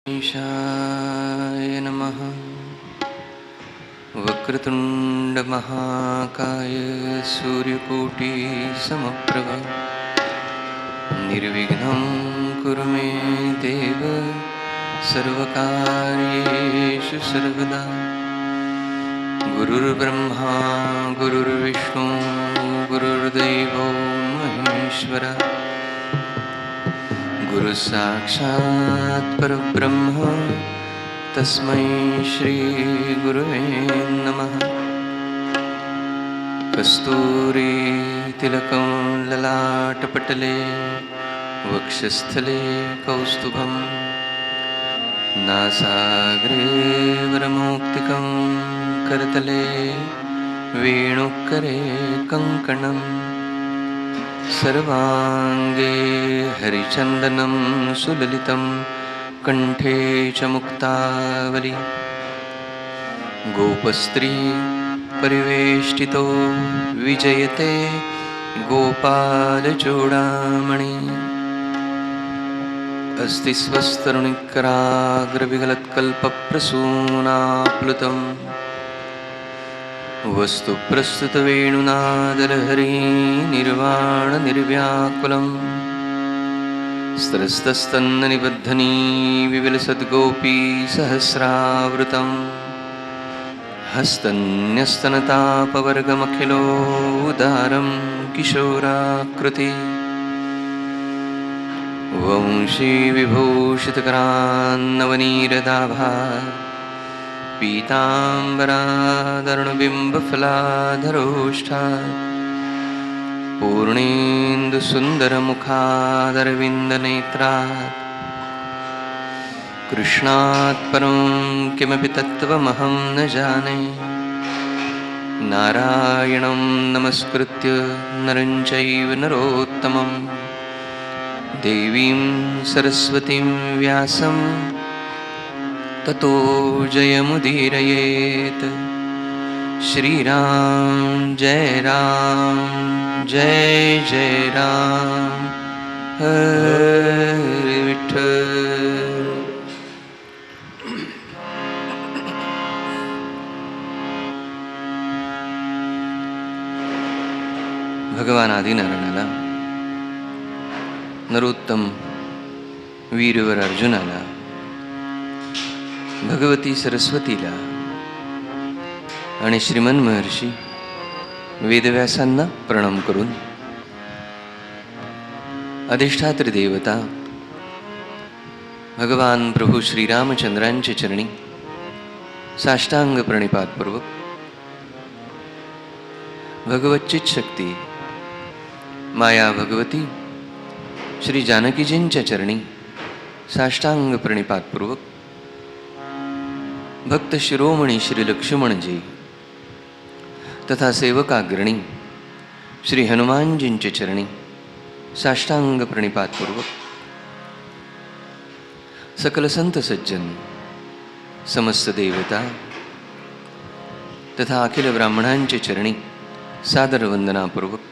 ईशाय नमः। वक्रतुंड महाकाय सूर्यकोटि समप्रभ निर्विघ्नं कुरु मे देव सर्वकार्येषु सर्वदा। गुरुर्ब्रह्मा गुरुर्विष्णु गुरुर्देवो महेश्वरः। गुरु साक्षात् परब्रह्म तस्मै श्री गुरुवे नमः। कस्तूरी तिलकं ललाटपटले वक्षस्थले कौस्तुभं नासाग्रे वरमौक्तिकं करतले वेणुकरे कङ्कणम्। सर्वांगे हरिचंदनं सुललितं कंठे च मुक्तावली। गोपस्त्री परिवेष्टितो विजयते गोपालचूडामणि। अस्ति स्वस्तरुणिकराग्रविगलत्कल्पप्रसूनाप्लुतम् वस्तु प्रस्तुत वेणुनादलहरी निर्वाण निर्व्याकुलम्। स्त्रस्तस्तन्ननिबद्धनी विविलसद्गोपी सहस्रावृतम्। हस्तन्यस्तनतापवर्गमखिलोदारं किशोराकृति। वंशी विभूषितकरान्नवनीरदाभात् पीताम्बरादरुणबिम्बफलाधरोष्ठात्। पूर्णेन्दुसुन्दरमुखादरविन्दनेत्रात्। कृष्णात् परं किमपि तत्त्वमहं न जाने। नारायणं नमस्कृत्य नरं चैव नरोत्तमं देवीं सरस्वतीं व्यासं ततो जयमुदीरयेत्। श्रीराम जय जय राम हरे विठ्ठल। भगवान आदिनारायणाला, नरोत्तम वीरवर अर्जुनाला, भगवती सरस्वतीला आणि श्रीमन महर्षी वेदव्यासांना प्रणाम करून अधिष्ठात्री देवता भगवान प्रभू श्रीरामचंद्रांचे चरणी साष्टांग प्रणिपातपूर्वक भगवच्चित शक्ती माया भगवती श्री जानकीजींच्या चरणी साष्टांग प्रणिपातपूर्वक भक्त शिरोमणी श्री लक्ष्मणजी तथा सेवकाग्रणी श्री हनुमानजींचे चरणी साष्टांग प्रणिपातपूर्वक सकल संत सज्जन समस्त देवता तथा अखिल ब्राह्मणांचे चरणी सादर वंदनापूर्वक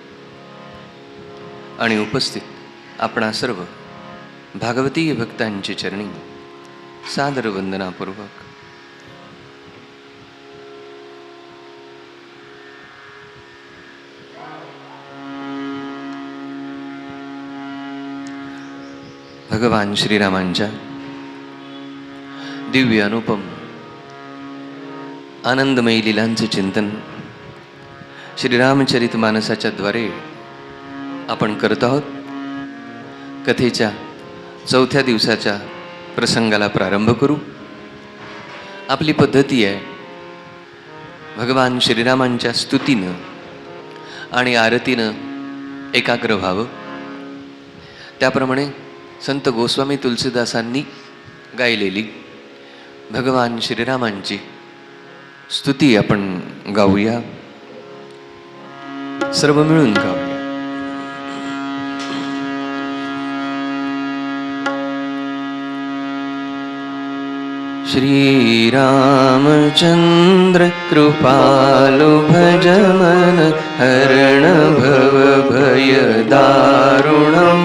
आणि उपस्थित आपणा सर्व भागवतीय भक्तांचे चरणी सादर वंदनापूर्वक भगवान श्रीरामांच्या दिव्य अनुपम आनंदमयी लीलांचे चिंतन श्रीरामचरित मानसाच्या द्वारे आपण करत आहोत. कथेच्या 4थ्या दिवसाच्या प्रसंगाला प्रारंभ करू. आपली पद्धती आहे भगवान श्रीरामांच्या स्तुतीनं आणि आरतीनं एकाग्र व्हावं. त्याप्रमाणे संत गोस्वामी तुलसीदासांनी गायलेली भगवान श्रीरामांची स्तुती आपण गाऊया. सर्व मिळून गाऊया. श्री रामचंद्र कृपालु भज मन हरण भव भय दारुणम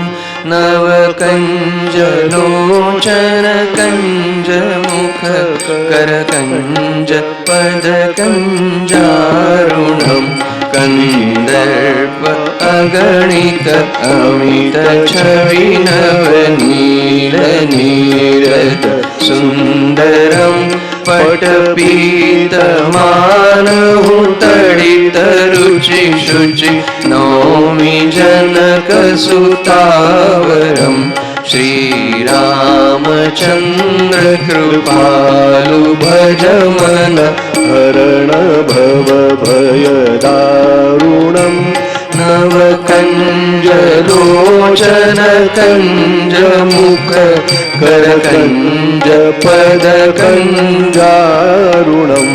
नव कंज लोचन कंज मुख कर कंज पद कंजारुणम कंदर्प अगणित अमित छवि नवनील नीरद सुंदरम पटपीतमानहु तडित रुचि शुचि नौमि जनकसुतावरम श्रीरामचंद्र कृपालु भज मन हरण भव भय दारुणम नव कंज लोचन कंज मुख कर कंज पद कंजारुणम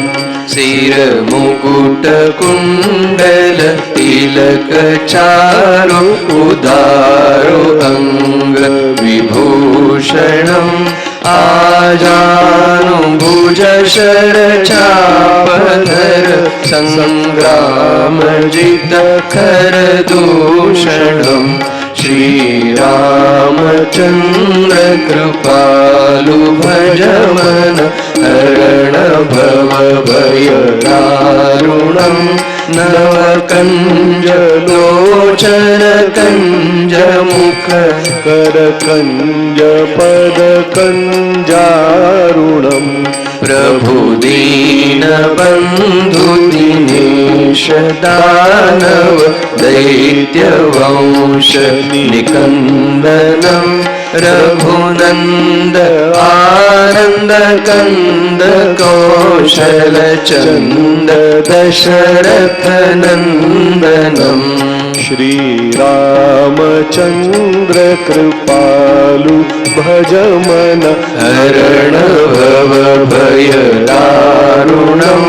सिर मुकुट कुंडल तिलक चारु उदारो अंग विभूषणम आजानुभुज शर चापधर संग्रामजित खर दूषणम श्रीरामचंद्र कृपालु भज मन हरण भव भय दारुणम नव कंज लोचन कंज मुख कर कंज पद कंजारुणम प्रभु दीन बंधु दिनेश दानव दैत्य वंश निकंदनम रघुनंद आनंद कंद कौशल चंद दशरथ नंदनम श्री रामचंद्र कृपालु भज मन हरण भव भय दारुणम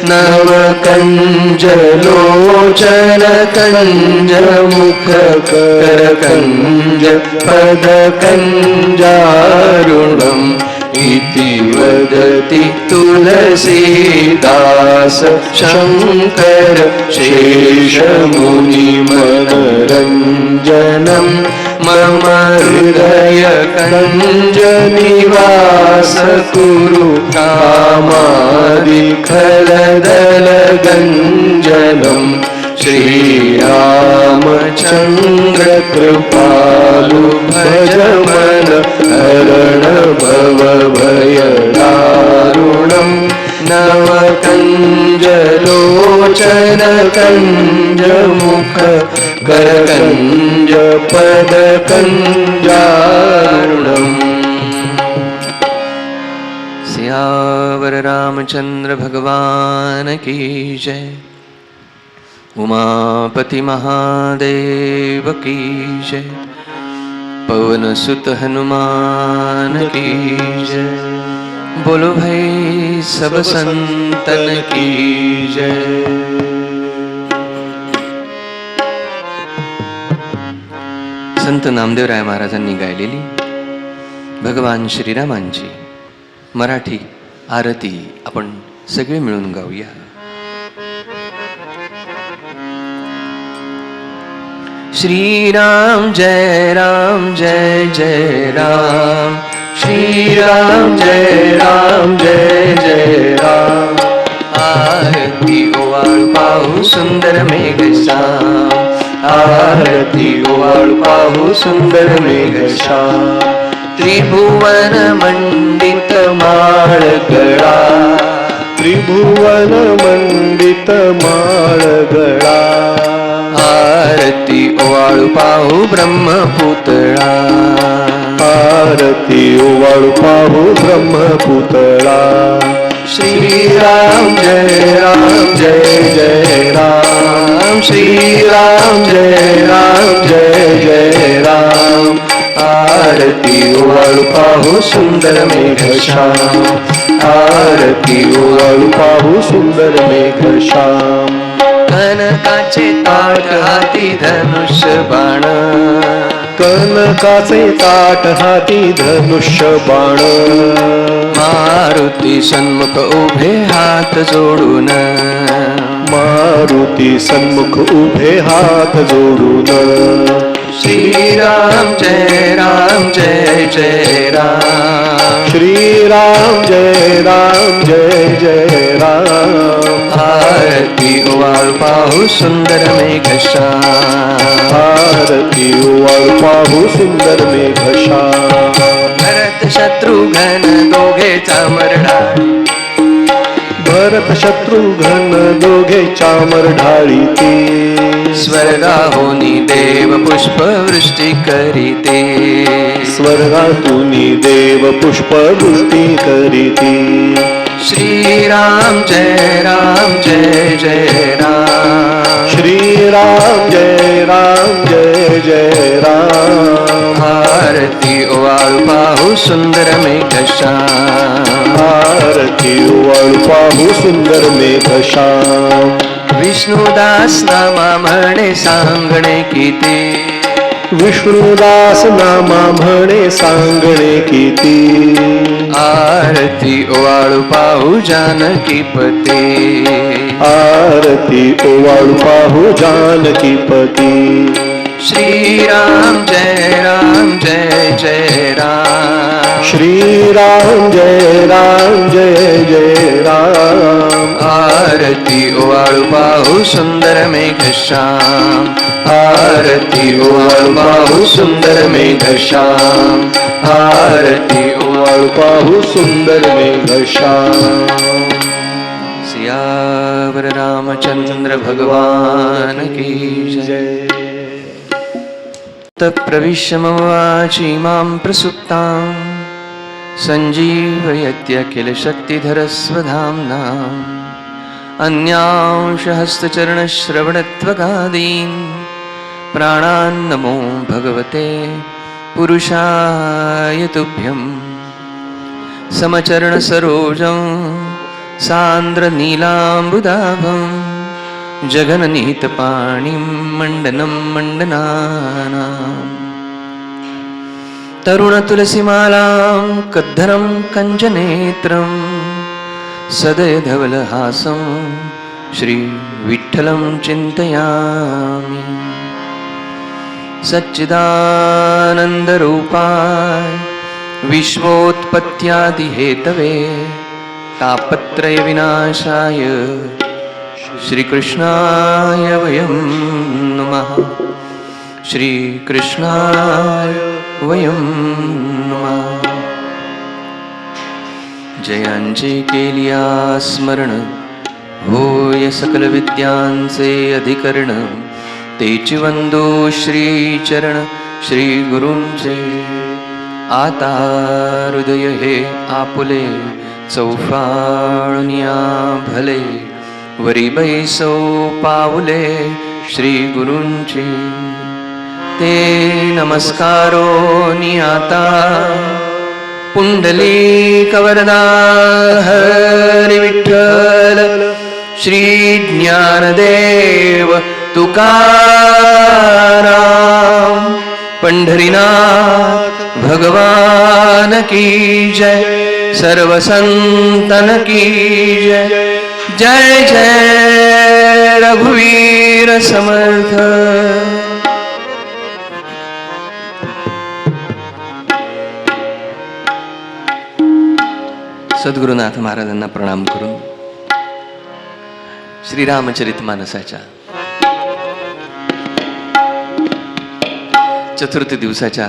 नव कंज लोचन कंज मुख कर कंज पद कंजारुणम इति वदति तुलसीदास शंकर शेषमुनि मनरंजनम मम हृदय कंज निवास कुरु कामादिखलदल गंजनम श्रीरामचंद्र कृपालु भज मन हरण भव भय दारुणम नव कंज लोचन कंज मुख कर कंज पद कंजारुणम. सियावर रामचंद्र भगवान की जय. उमापति महादेव की जय. पवन सुत हनुमान की जय. बोलो भाई सब संतन की जय. संत नामदेवराय महाराजांनी गायलेली भगवान श्रीरामांची मराठी आरती आपण सगळे मिळून गाऊया. श्री राम जय जय राम. श्री राम जय जय राम. आरती ओवाळ पाहू सुंदर मेघश्याम. आरती ओवाळ पाहू सुंदर मेघश्याम. त्रिभुवन मंडित माळ गळा. त्रिभुवन मंडित माळ गळा. पाहू ब्रह्मपुतळा. आरती ओवाळू पाहू ब्रह्मपुतळा. श्रीराम जय राम जय जय राम. श्रीराम जय राम जय जय राम. आरती ओवाळू पाहू सुंदर मेघश्याम. आरती ओवाळू पाहू सुंदर मेघश्याम. कनकाचे ताट हाती धनुष्य बाण. कनकाचे ताट हाती धनुष्य बाण. मारुती सन्मुख उभे हात जोडून. मारुती सन्मुख उभे हात जोडून. श्रीराम जय राम जय जय राम. श्रीराम जय राम जय जय राम. आरती ओवाळ पाहू सुंदर मेघश्याम. आरती ओवाळू पाहू सुंदर मेघश्याम. भरत शत्रुघ्न दोघे चामरडाळी. भरत शत्रुघ्न दोघे चामर ढाळीते. स्वर्गाहुनी देव पुष्पवृष्टी करीते. स्वर्गातूनी देव पुष्पवृष्टी करीते. श्रीराम जय राम जय जय राम. श्रीराम जय राम जय जय राम. आरती ओवाळू पाहू सुंदर मेघश्याम. आरती ओवाळू पाहू सुंदर मेघश्याम. विष्णुदास नामा म्हणे सांगणे किती. विष्णुदास नामा म्हणे सांगणे किती. आरती ओवाळू पाहू जानकी पते. आरती ओवाळू पाहू जानकीपती. श्रीराम जय राम जय जय राम. श्रीराम जय राम जय जय राम. आरती ओवाळू पाहू सुंदर मेघश्याम. आरती ओवाळू पाहू सुंदर मेघश्याम. आरती ओवाळू पाहू सुंदर मेघश्याम. सियावर रामचंद्र भगवान की जय. प्रविश्य मम वाची मां प्रसुप्तां. संजीवयत्य किल शक्तिधरस्वधाम्ना. अन्यांश हस्तचरणश्रवणत्वगादीन् प्राणान्नमो भगवते पुरुषाय तुभ्यं. समचरणसरोजं सान्द्रनीलाम्बुदाभं. जगन्नीतपाणिं मण्डनं मण्डनानाम्. तरुणतुलसीमालां कद्धरं कञ्चनेत्रं. सदयधवलहासं श्रीविठ्ठलं चिन्तयामि. सच्चिदानन्दरूपाय विश्वोत्पत्त्यादिहेतवे तापत्रयविनाशाय श्रीकृष्णाय वयं नमः. श्रीकृष्णाय वयं नमः. जयांचे केलिया स्मरण होय सकल विद्यांचे अधिकरण. तेची वंदो श्रीचरण श्री गुरूंचे. आता हृदय हे आपुले चौफाळुनिया भले. वरी बैसो पाऊले श्री गुरूंचे. ते नमस्कारो नियाता पुंडलिक वरदा हरी विठ्ठल. श्री ज्ञानदेव तुकाराम. पंढरीनाथ भगवान की जय. सर्व संतन की जय. जय जय रघुवीर समर्थ. सद्गुरुनाथ महाराजांना प्रणाम करून श्रीरामचरित मानसाच्या चतुर्थ दिवसाच्या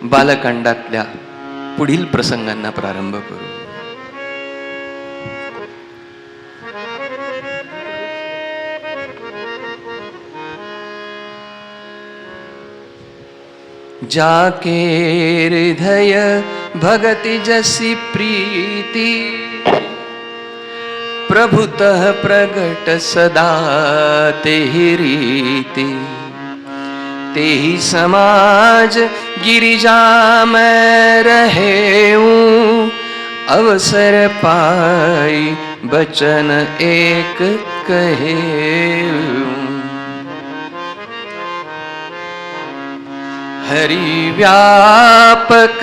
बालकांडातल्या पुढील प्रसंगांना प्रारंभ करू. जाके हृदय भगति जसी प्रीति, प्रभुतः प्रगट सदा तेहि रीति। तेहि समाज गिरिजा में रहेऊं, अवसर पाई बचन एक कहेऊं। हरि व्यापक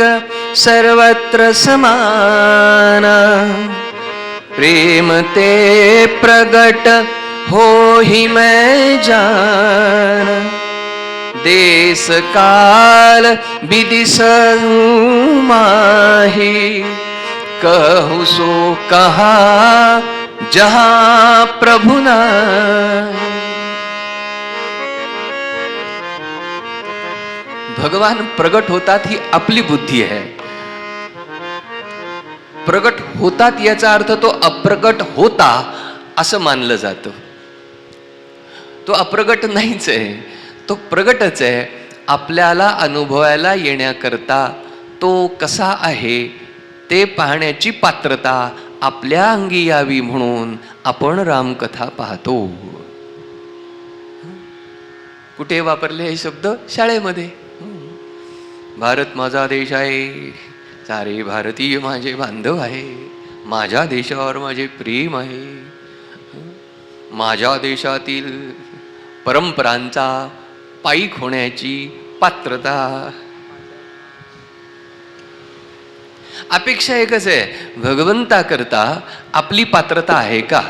सर्वत्र समाना, प्रेम ते प्रगट हो ही मैं जान। देश काल विधि सहु माही, कहूँ सो कहा जहाँ प्रभु नाही। भगवान प्रगट होतात ही आपली बुद्धी आहे. प्रगट होतात याचा अर्थ तो अप्रगट होता असं मानलं जातं. तो अप्रगट नाहीच आहे, तो प्रगटच आहे. आपल्याला अनुभवायला येण्याकरता तो कसा आहे ते पाहण्याची पात्रता आपल्या अंगी यावी म्हणून आपण रामकथा पाहतो. कुठे वापरले हे शब्द? शाळेमध्ये. भारत माझा देश आहे, सारे भारतीय माझे बांधव आहे, माझ्या देशावर माझे प्रेम आहे, माझ्या देशातील परंपरांचा पाईक होण्याची पात्रता. अपेक्षा एकच आहे, भगवंताकरता आपली पात्रता आहे का?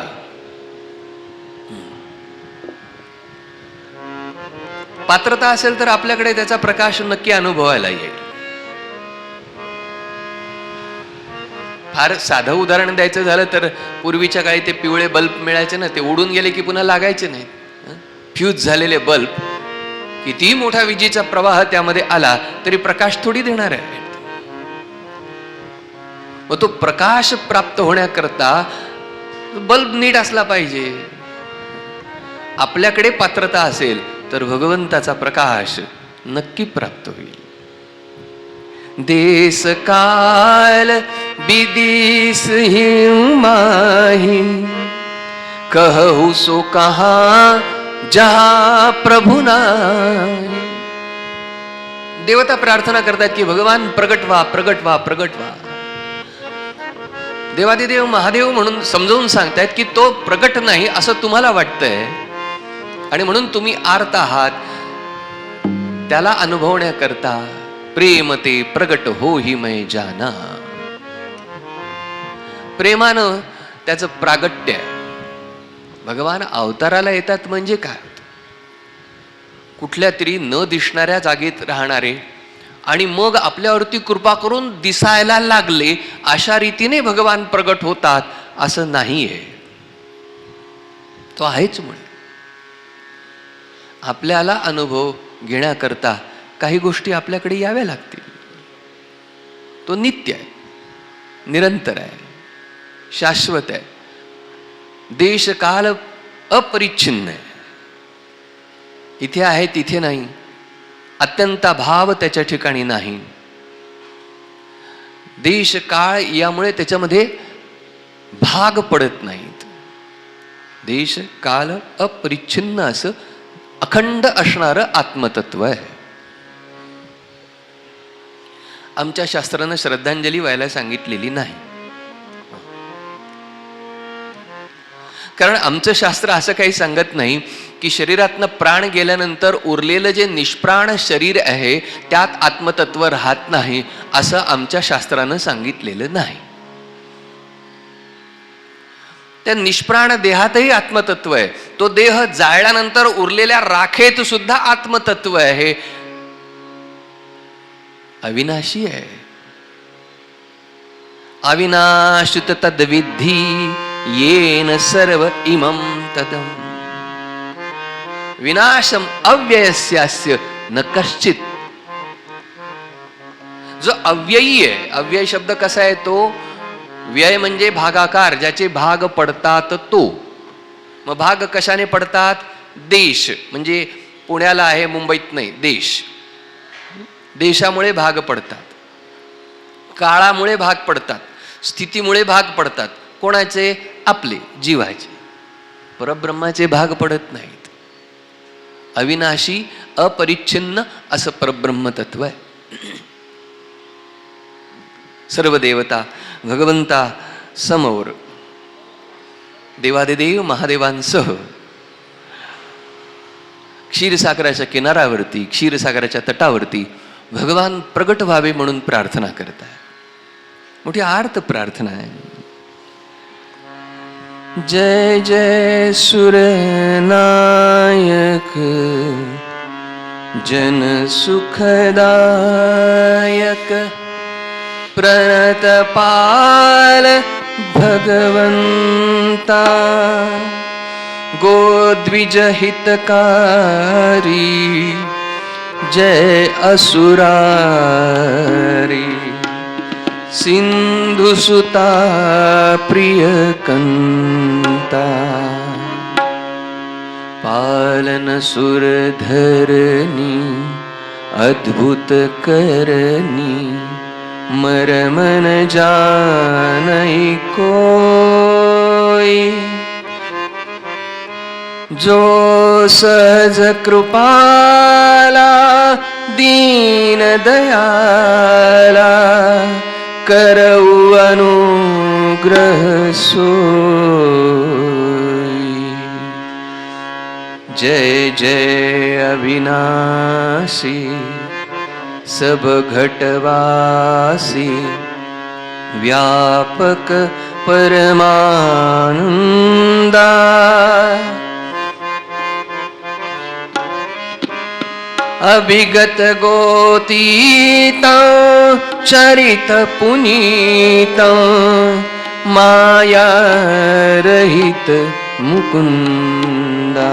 पात्रता असेल तर आपल्याकडे त्याचा प्रकाश नक्की अनुभवायला येईल. फार साधं उदाहरण द्यायचं झालं तर पूर्वीच्या काळी ते पिवळे बल्ब मिळायचे ना, ते उडून गेले की पुन्हा लागायचे नाहीत. फ्यूज झालेले बल्ब, कितीही मोठा विजेचा प्रवाह त्यामध्ये आला तरी प्रकाश थोडी देणार आहे. व तो प्रकाश प्राप्त होण्याकरता बल्ब नीट असला पाहिजे. आपल्याकडे पात्रता असेल तर भगवंताचा प्रकाश नक्की प्राप्त होईल. देश काल विदिस ही माही, कहू सो कहा जहाँ प्रभु नाही. देवता प्रार्थना करतात की भगवान प्रगट व्हा, प्रगट व्हा, प्रगट व्हा. देवादिदेव महादेव म्हणून समजावून सांगतायत की तो प्रगट नाही असं तुम्हाला वाटतंय आणि म्हणून तुम्ही आर्त आहात. त्याला अनुभवण्याकरता प्रेम ते प्रगट हो ही मैं जाना. प्रेमानं त्याचं प्रागट्य आहे. भगवान अवताराला येतात म्हणजे काय? कुठल्या तरी न दिसणाऱ्या जागेत राहणारे आणि मग आपल्यावरती कृपा करून दिसायला लागले अशा रीतीने भगवान प्रगट होतात असं नाहीये. तो आहेच म्हणून आपल्याला अनुभव घेण्याकरता काही गोष्टी आपल्याकडे याव्या लागतील. तो नित्य आहे, निरंतर आहे, शाश्वत आहे, देश काल अपरिच्छिन्न आहे. इथे आहे तिथे नाही, अत्यंताभाव त्याच्या ठिकाणी नाही. देश काळ यामुळे त्याच्यामध्ये भाग पडत नाहीत. देश काल अपरिच्छिन्न असं अखंड असणारं आत्मतत्व आहे. आमच्या शास्त्रानं श्रद्धांजली व्हायला सांगितलेली नाही, कारण आमचं शास्त्र असं काही सांगत नाही की शरीरातनं प्राण गेल्यानंतर उरलेलं जे निष्प्राण शरीर आहे त्यात आत्मतत्व राहत नाही असं आमच्या शास्त्रानं सांगितलेलं नाही. त्या निष्प्राण देहातही आत्मतत्व आहे. तो देह जाळल्यानंतर उरलेल्या राखेत सुद्धा आत्मतत्व आहे, अविनाशी आहे. अविनाशित तद्विधी येन सर्व इमं तदम. विनाशम अव्ययस्यास्य न कश्चित. जो अव्ययी आहे, अव्यय शब्द कसा आहे? तो व्यय म्हणजे भागाकार, ज्याचे भाग पडतात तो. मग भाग कशाने पडतात? देश म्हणजे पुण्याला आहे, मुंबईत नाही. देश देशामुळे भाग पडतात, काळामुळे भाग पडतात, स्थितीमुळे भाग पडतात. कोणाचे? आपले जीवाचे. परब्रह्माचे भाग पडत नाहीत. अविनाशी अपरिच्छिन्न असं परब्रह्म तत्व आहे. सर्व देवता भगवंता समोर देवादिदेव महादेवांसह क्षीरसागराच्या किनाऱ्यावरती, क्षीरसागराच्या तटावरती भगवान प्रगट व्हावे म्हणून प्रार्थना करत आहे. मोठी आर्त प्रार्थना आहे. जय जय सुरनायक जन सुखदायक प्रणतपाल भगवंता गोद्विजहितकारी जय असुरारी सिंधुसुता प्रियकंता पालन सुरधरणी अद्भुत करणी मरमन जानई कोई जो सहज कृपाला दीन दयाला करऊ अनुग्रह सोई. जय जय अविनाशी सब घटवासी व्यापक परमानंदा अभिगत गोतीता चरित पुनीता माया रहित मुकुंदा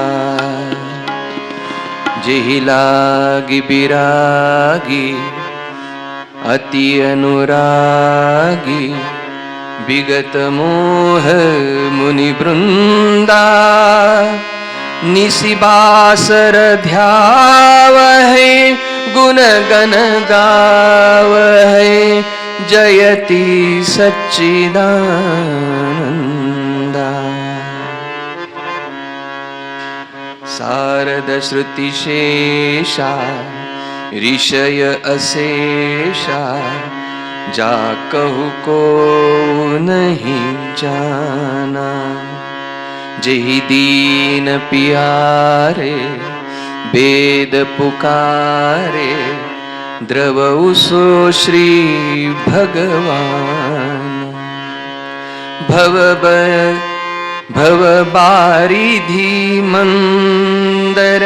जेहि लागी बिरागी अति अनुरागी विगत मोह मुनि वृंदा निशिबासर ध्यावहे गुण गण गावहे जयति सच्चिदानंदा. शारद श्रुति शेषा ऋषय अशेषा जा कहु को नहीं जाना जेहि दीन पियारे वेद पुकारे द्रवउ सो श्री भगवान. भव बारिधि मंदर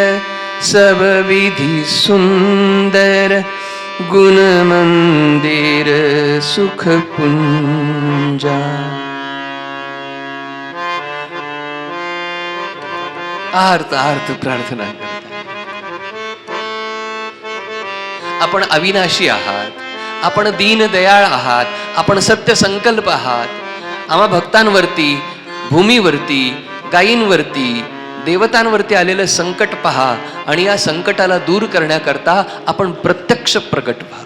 सब विधि सुंदर गुण मंदिर सुख पुंजा. आर्त आर्त प्रार्थना करतात. आपण अविनाशी आहात, आपण दीनदयाळ आहात, आपण सत्य संकल्प आहात. आम्हा भक्तांवरती, भूमीवरती, गायींवरती, देवतांवरती आलेलं संकट पहा आणि या संकटाला दूर करण्याकरता आपण प्रत्यक्ष प्रकट व्हा.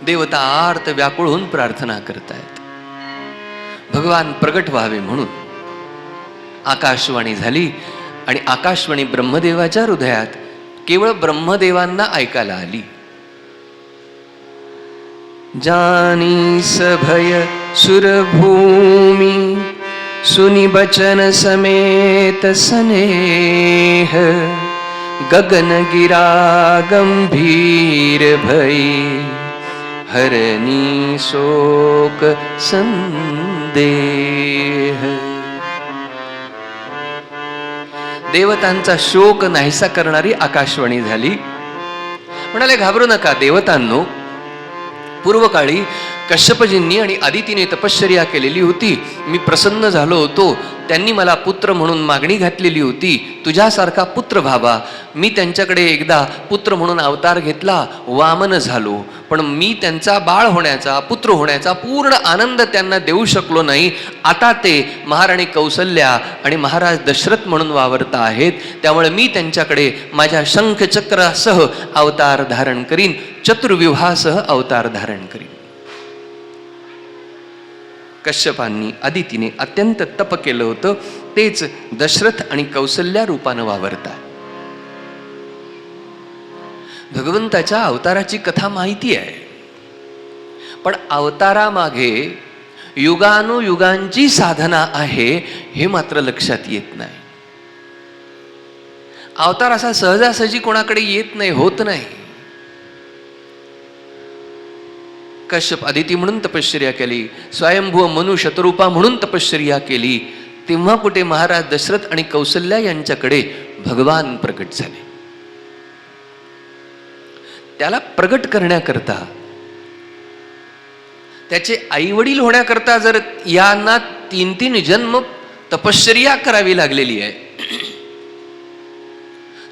देवता आर्त व्याकुळ होऊन प्रार्थना करतायत भगवान प्रगट व्हावे म्हणून. आकाशवाणी झाली आणि आकाशवाणी ब्रह्मदेवाच्या हृदयात केवळ ब्रह्मदेवांना ऐकायला आली. जानी सभय सुरभूमि सुनि बचन समेत स्नेह गगन गिरा गंभीर भई हरनी शोक संदेह. देवतांचा शोक नाहीसा करणारी आकाशवाणी झाली. म्हणाले घाबरू नका देवतांनो, पूर्वकाळी कश्यपजींनी आणि आदितीने तपश्चर्या केलेली होती. मी प्रसन्न झालो होतो त्यांनी मला पुत्र म्हणून मागणी घातलेली होती, तुझ्यासारखा पुत्र व्हावा. मी त्यांच्याकडे एकदा पुत्र म्हणून अवतार घेतला, वामन झालो. पण मी त्यांचा बाळ होण्याचा, पुत्र होण्याचा पूर्ण आनंद त्यांना देऊ शकलो नाही. आता ते महाराणी कौसल्या आणि महाराज दशरथ म्हणून वावरत आहेत. त्यामुळे मी त्यांच्याकडे माझ्या शंखचक्रासह अवतार धारण करीन, चतुर्व्यूहासह अवतार धारण करीन. कश्यपांनी, अदितीने अत्यंत तप केलं होतं, तेच दशरथ आणि कौसल्या रूपानं वावरतात. भगवंताच्या अवताराची कथा माहिती आहे, पण अवतारामागे युगानुयुगांची साधना आहे हे मात्र लक्षात येत नाही. अवतार असा सहजासहजी कोणाकडे येत नाही, होत नाही. कश्यप अदिती म्हणून तपश्चर्या केली, स्वयंभू मनु शतरूपा म्हणून तपश्चर्या केली, तेव्हा कुठे महाराज दशरथ आणि कौसल्या यांच्याकडे भगवान प्रकट झाले. त्याला प्रगट करण्याकरता, त्याचे आईवडील होण्याकरता जर यांना 3-3 जन्म तपश्चर्या करावी लागलेली आहे,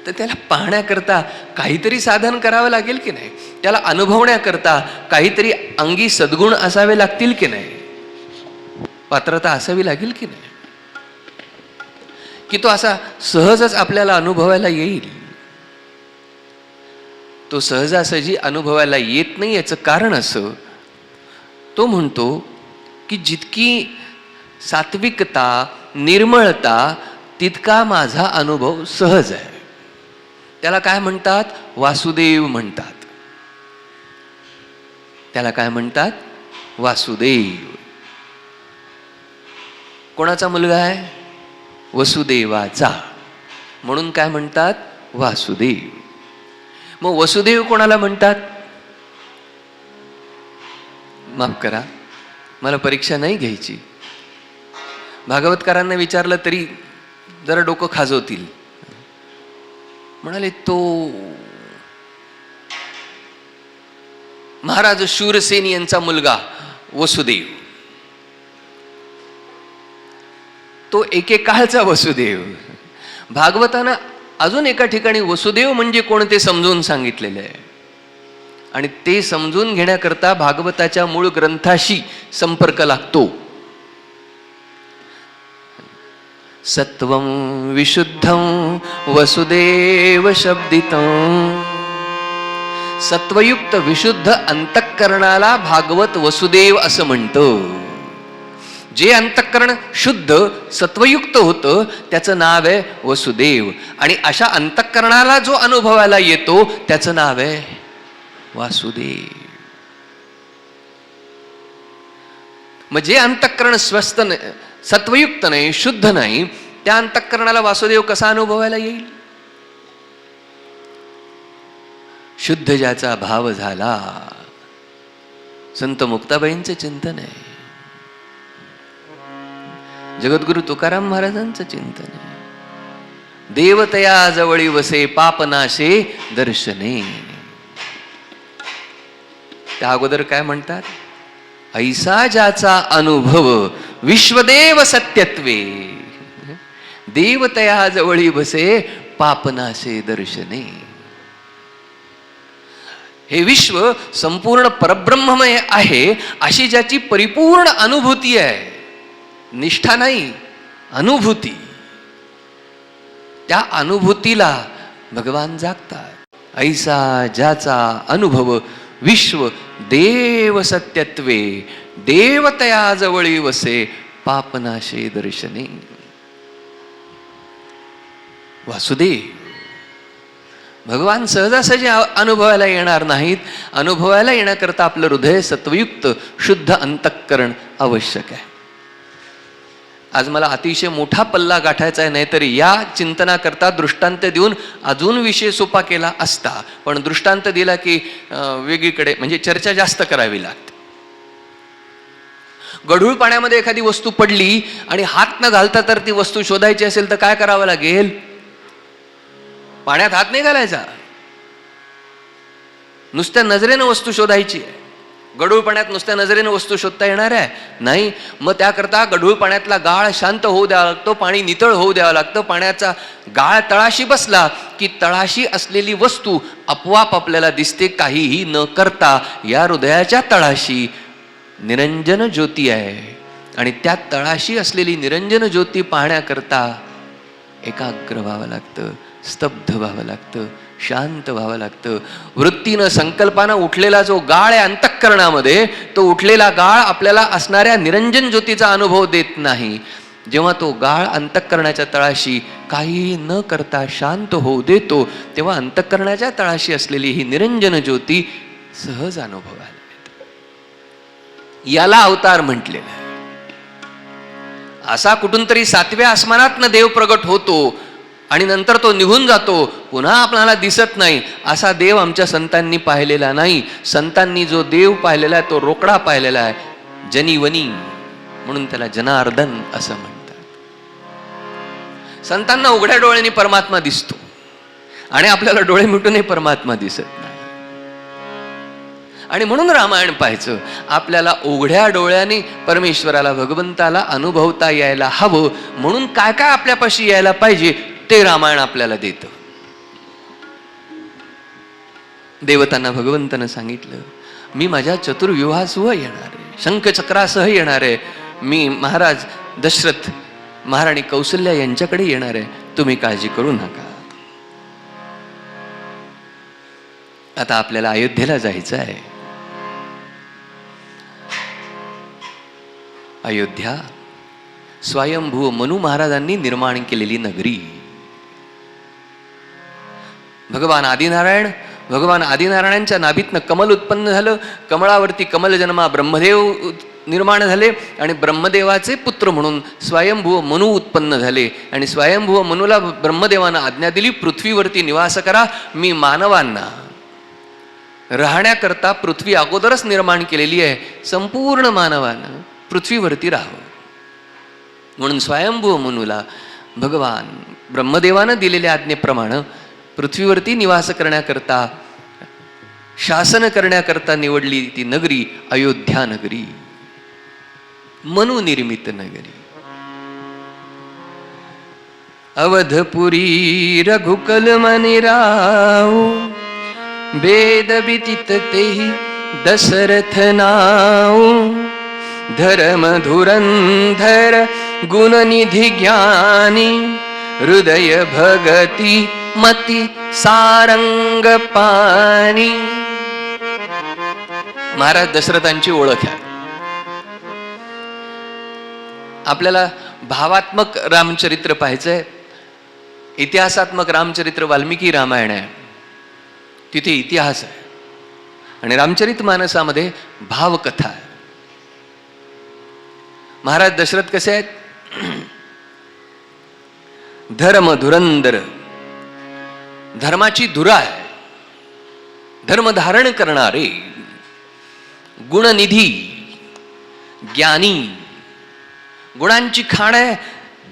तर त्याला पाहण्याकरता काहीतरी साधन करावं लागेल की नाही? त्याला अनुभवण्याकरता काहीतरी अंगी सद्गुण असावे लागतील की नाही? पात्रता असावी लागेल की नाही? की तो असा सहजच आपल्याला अनुभवायला येईल? तो सहजासहजी अनुभवायला येत नाही. याचं कारण असं, तो म्हणतो की जितकी सात्विकता, निर्मळता, तितका माझा अनुभव सहज आहे. त्याला काय म्हणतात? वासुदेव म्हणतात. त्याला काय म्हणतात? वासुदेव. कोणाचा मुलगा आहे? वसुदेवाचा. म्हणून काय म्हणतात? वासुदेव. मग वसुदेव कोणाला म्हणतात? माफ करा, मला परीक्षा नाही घ्यायची. भागवतकारांना विचारलं तरी जरा डोकं खाजवतील. म्हणाले, तो महाराज शूरसेन यांचा मुलगा वसुदेव, तो एकेकाळचा वसुदेव. भागवतानं अजून एका ठिकाणी वसुदेव म्हणजे कोण ते समजून सांगितलेलं आहे. आणि ते समजून घेण्याकरता भागवताच्या मूळ ग्रंथाशी संपर्क लागतो. सत्वं विशुद्धं वसुदेव शब्दितं. सत्वयुक्त विशुद्ध अंतःकरणाला भागवत वसुदेव असं म्हणतं. जे अंतःकरण शुद्ध सत्वयुक्त होतं त्याचं नाव आहे वसुदेव. आणि अशा अंतःकरणाला जो अनुभवायला येतो त्याचं नाव आहे वासुदेव. मग जे अंतःकरण स्वस्थ नाही, सत्वयुक्त नाही, शुद्ध नाही, त्या अंतःकरणाला वासुदेव कसा अनुभवायला येईल? शुद्ध ज्याचा भाव झाला, संत मुक्ताबाईंचं चिंतन आहे, जगद्गुरु तुकाराम महाराजांचं चिंतन आहे. देवतया जवळी वसे पापनाशे दर्शने. त्या अगोदर काय म्हणतात? ऐसा ज्याचा अनुभव विश्वदेव सत्यत्वे, देवतया जवळी बसे पापनाशे दर्शने. हे विश्व संपूर्ण परब्रह्ममय आहे अशी ज्याची परिपूर्ण अनुभूती आहे, निष्ठा नाही, अनुभूती, त्या अनुभूतीला भगवान जागतात. ऐसा ज्याचा अनुभव विश्व देव सत्यत्वे, देवतया जवळी वसे पापनाशे दर्शने. वासुदेव भगवान सहजासहजी अनुभवायला येणार नाहीत. अनुभवायला येण्याकरता आपलं हृदय सत्वयुक्त शुद्ध अंतःकरण आवश्यक आहे. आज मला अतिशय मोठा पल्ला गाठायचा आहे, नाहीतर या चिंतनाकरता दृष्टांत देऊन अजून विषय सोपा केला असता. पण दृष्टांत दिला की वेगळीकडे म्हणजे चर्चा जास्त करावी लागते. गढूळ पाण्यामध्ये एखादी वस्तू पडली आणि हात न घालता तर ती वस्तू शोधायची असेल तर काय करावं लागेल? पाण्यात हात नाही घालायचा, नुसत्या नजरेनं वस्तू शोधायची आहे. गढूळ पाण्यात नुसत्या नजरेने वस्तू शोधता येणार आहे? नाही. मग त्याकरता गढूळ पाण्यातला गाळ शांत होऊ द्यावा लागतो, पाणी नितळ होऊ द्यावं लागतं. पाण्याचा गाळ तळाशी बसला की तळाशी असलेली वस्तू आपोआप आपल्याला दिसते, काहीही न करता. या हृदयाच्या तळाशी निरंजन ज्योती आहे आणि त्या तळाशी असलेली निरंजन ज्योती पाहण्याकरता एकाग्र व्हावं लागतं, स्तब्ध व्हावं लागतं, शांत व्हावं लागतं. वृत्तीनं संकल्पानं उठलेला जो गाळ आहे अंतःकरणामध्ये, तो उठलेला गाळ आपल्याला असणाऱ्या निरंजन ज्योतीचा अनुभव देत नाही. जेव्हा तो गाळ अंतःकरणाच्या तळाशी काही न करता शांत होऊ देतो, तेव्हा अंतःकरणाच्या तळाशी असलेली ही निरंजन ज्योती सहज अनुभवायला येते. याला अवतार म्हटलेलं आहे. असा कुठून तरी 7व्या आसमानातनं देव प्रगट होतो आणि नंतर तो निघून जातो, पुन्हा आपल्याला दिसत नाही. असा देव आमच्या संतांनी पाहिलेला नाही. संतांनी जो देव पाहिलेला आहे तो रोकडा पाहिलेला आहे, जनीवनी, म्हणून त्याला जनार्दन असं म्हणतात. संतांना उघड्या डोळ्यांनी परमात्मा दिसतो आणि आपल्याला डोळे मिटूनही परमात्मा दिसत नाही. आणि म्हणून रामायण पाहायचं. आपल्याला उघड्या डोळ्याने परमेश्वराला, भगवंताला अनुभवता यायला हवं. म्हणून काय काय आपल्यापाशी यायला पाहिजे ते रामायण आपल्याला देतं. देवतांना भगवंतानं सांगितलं, मी माझ्या चतुर्व्यूहासह येणार आहे, शंखचक्रासह येणार आहे. मी महाराज दशरथ, महाराणी कौसल्या यांच्याकडे येणार आहे, तुम्ही काळजी करू नका. आता आपल्याला अयोध्येला जायचं आहे. अयोध्या स्वयंभू मनु महाराजांनी निर्माण केलेली नगरी. भगवान आदिनारायणांच्या नाभीतनं कमल उत्पन्न झालं. कमळावरती कमल जन्मा ब्रह्मदेव निर्माण झाले आणि ब्रह्मदेवाचे पुत्र म्हणून स्वयंभू मनु उत्पन्न झाले. आणि स्वयंभू मनुला ब्रह्मदेवानं आज्ञा दिली, पृथ्वीवरती निवास करा. मी मानवांना राहण्याकरता पृथ्वी अगोदरच निर्माण केलेली आहे, संपूर्ण मानवानं पृथ्वीवरती राहावं. म्हणून स्वयंभू मनुला भगवान ब्रह्मदेवानं दिलेल्या आज्ञेप्रमाणे पृथ्वीवरती निवास करण्याकरता, शासन करण्याकरता निवडली ती नगरी अयोध्या नगरी, मनुनिर्मित नगरी. अवधपुरी रघुकुल मनि राऊ, वेद विदित तेहि दशरथ नाऊ. धर्म धुरंधर गुणनिधी ज्ञानी, हृदय भगती मती सारंग पाणी. महाराज दशरथांची ओळख आहे. आपल्याला भावात्मक रामचरित्र पाहायचंय. इतिहासात्मक रामचरित्र वाल्मिकी रामायण आहे, तिथे इतिहास आहे. आणि रामचरित मानसामध्ये भावकथा आहे. महाराज दशरथ कसे आहेत? धर्म धुरंदर, धर्माची धुरा आहे, धर्म धारण करणारे. गुणनिधी, ज्ञानी, गुणांची खाण आहे,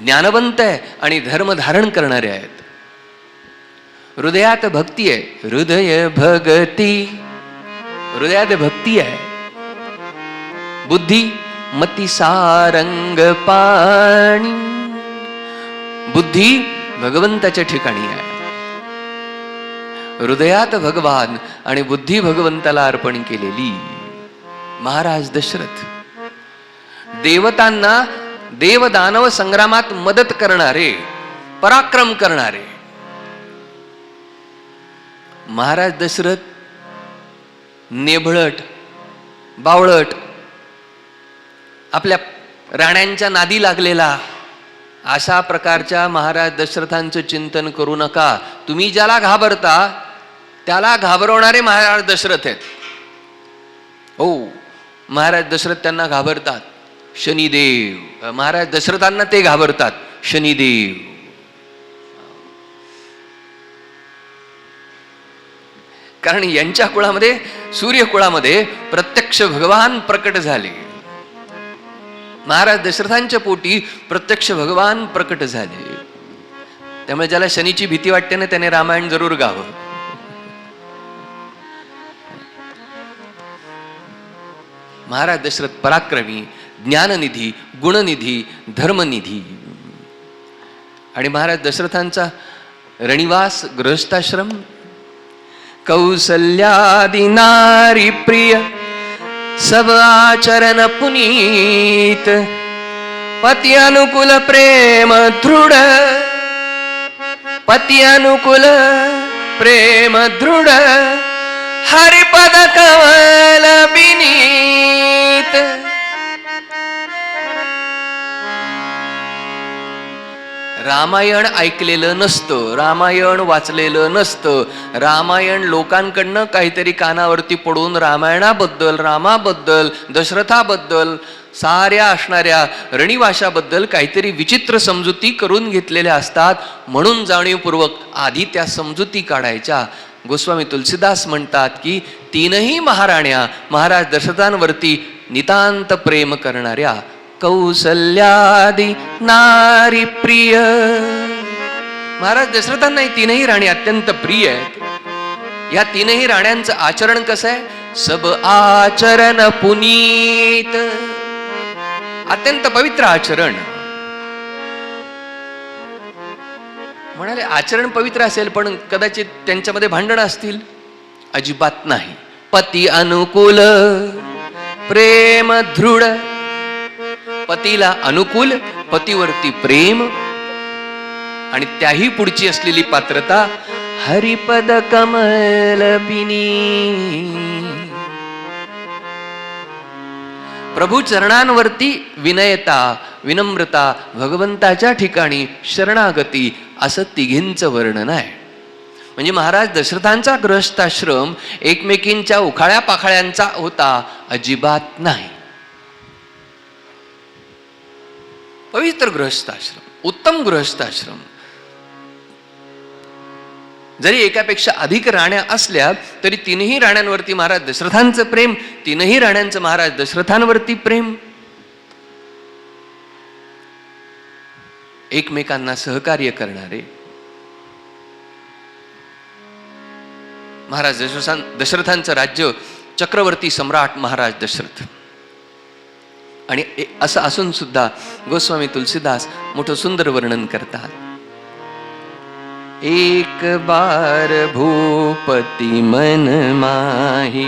ज्ञानवंत आहे आणि धर्म धारण करणारे आहेत. हृदयात भक्ती आहे, हृदय भगती, हृदयात भक्ती आहे. बुद्धी मती सारंग पाणी, बुद्धी भगवंताच्या ठिकाणी आहे. हृदयात भगवान आणि बुद्धी भगवंताला अर्पण केलेली. महाराज दशरथ देवतांना देवदानव संग्रामात मदत करणारे, पराक्रम करणारे. महाराज दशरथ नेभळट, बावळट, आपल्या राण्यांच्या नादी लागलेला, अशा प्रकारच्या महाराज दशरथांचं चिंतन करू नका. तुम्ही ज्याला घाबरता त्याला घाबरवणारे महाराज दशरथ आहेत. हो, महाराज दशरथ त्यांना घाबरतात. शनिदेव, महाराज दशरथांना ते घाबरतात. शनिदेव. कारण यांच्या कुळामध्ये, सूर्य कुळामध्ये प्रत्यक्ष भगवान प्रकट झाले. महाराज दशरथांच्या पोटी प्रत्यक्ष भगवान प्रकट झाले. त्यामुळे ज्याला शनीची भीती वाटते ना, त्याने रामायण जरूर गावं. महाराज दशरथ पराक्रमी, ज्ञाननिधी, गुणनिधी, धर्मनिधी. आणि महाराज दशरथांचा रणिवास गृहस्थाश्रम, कौसल्यादि नारी प्रिय सब आचरण पुनीत, पति अनुकूल प्रेम दृढ, पति अनुकूल प्रेम दृढ, हरिपद कमल विनीत. रामायण ऐकलेलं नसतं, रामायण वाचलेलं नसतं, रामायण लोकांकडनं काहीतरी कानावरती पडून रामायणाबद्दल, रामाबद्दल, दशरथाबद्दल, साऱ्या असणाऱ्या रणिवाशाबद्दल काहीतरी विचित्र समजुती करून घेतलेल्या असतात. म्हणून जाणीवपूर्वक आधी त्या समजुती काढायच्या. गोस्वामी तुलसीदास म्हणतात की तीनही महाराण्या महाराज दशरथांवरती नितांत प्रेम करणाऱ्या, कौसल्यादि नारी प्रिय. महाराज दशरथांना ही तीनही राणी अत्यंत प्रिय आहेत. या तीनही राण्यांचं आचरण कसं आहे? सब आचरण पुनीत, अत्यंत पवित्र आचरण. म्हणाले आचरण पवित्र असेल पण कदाचित त्यांच्यामध्ये भांडणं असतील? अजिबात नाही. पती अनुकूल प्रेम दृढ, पतीला अनुकूल, पतीवरती प्रेम, आणि त्याही पुढची असलेली पात्रता हरिपद कमल बिनी. प्रभू चरणांवरती विनयता, विनम्रता, भगवंताच्या ठिकाणी शरणागती, असं तिघींचं वर्णन आहे. म्हणजे महाराज दशरथांचा गृहस्थाश्रम एकमेकींच्या उखाळ्या पाखाळ्यांचा होता? अजिबात नाही. पवित्र गृहस्थाश्रम, उत्तम गृहस्थाश्रम. जरी एकापेक्षा अधिक राण्या असल्या तरी तीनही राण्यांवरती महाराज दशरथांचं प्रेम, तीनही राण्यांचं महाराज दशरथांवरती प्रेम. एकमेकांना सहकार्य करणारे. महाराज दशरथांचं राज्य चक्रवर्ती सम्राट महाराज दशरथ. आणि असं असून सुद्धा गोस्वामी तुलसीदास मोठं सुंदर वर्णन करतात. एक बार भूपती मन माही,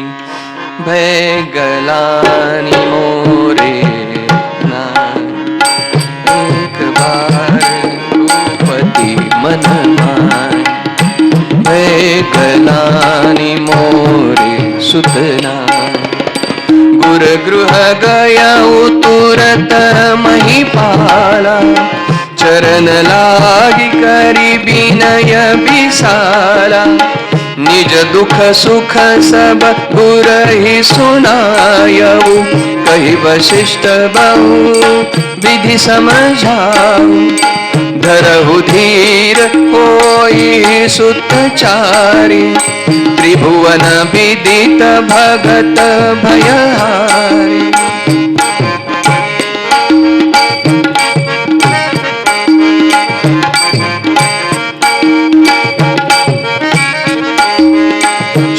भय गलानी मोरे ना. एक बार भूपती मन माही, भय गलानी मोरे सुतना. गुरगृह गया तुरत महिपाला, चरण लागी करी विनय विसाला. निज दुख सुख सब गुरहि सुनायऊ, कही वशिष्ठ बहु विधि समझाऊ. धरहु धीर होई सुतचारी, त्रिभुवन विदित भगत भयहारी.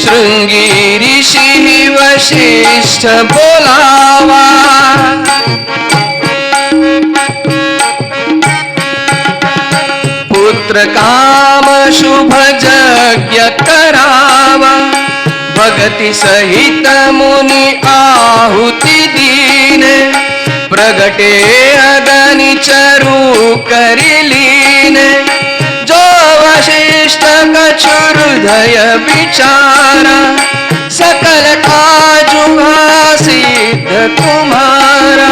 शृंगी ऋषि वशिष्ठ बोलावा, पुत्र काम शुभ यज्ञ करावा. भगति सहित मुनि आहुति दीन, प्रगटे अगनि चरु करिलीन. जो वशिष्ठ कछु हृदय विचारा, सकल काजु सिद्ध तुम्हारा.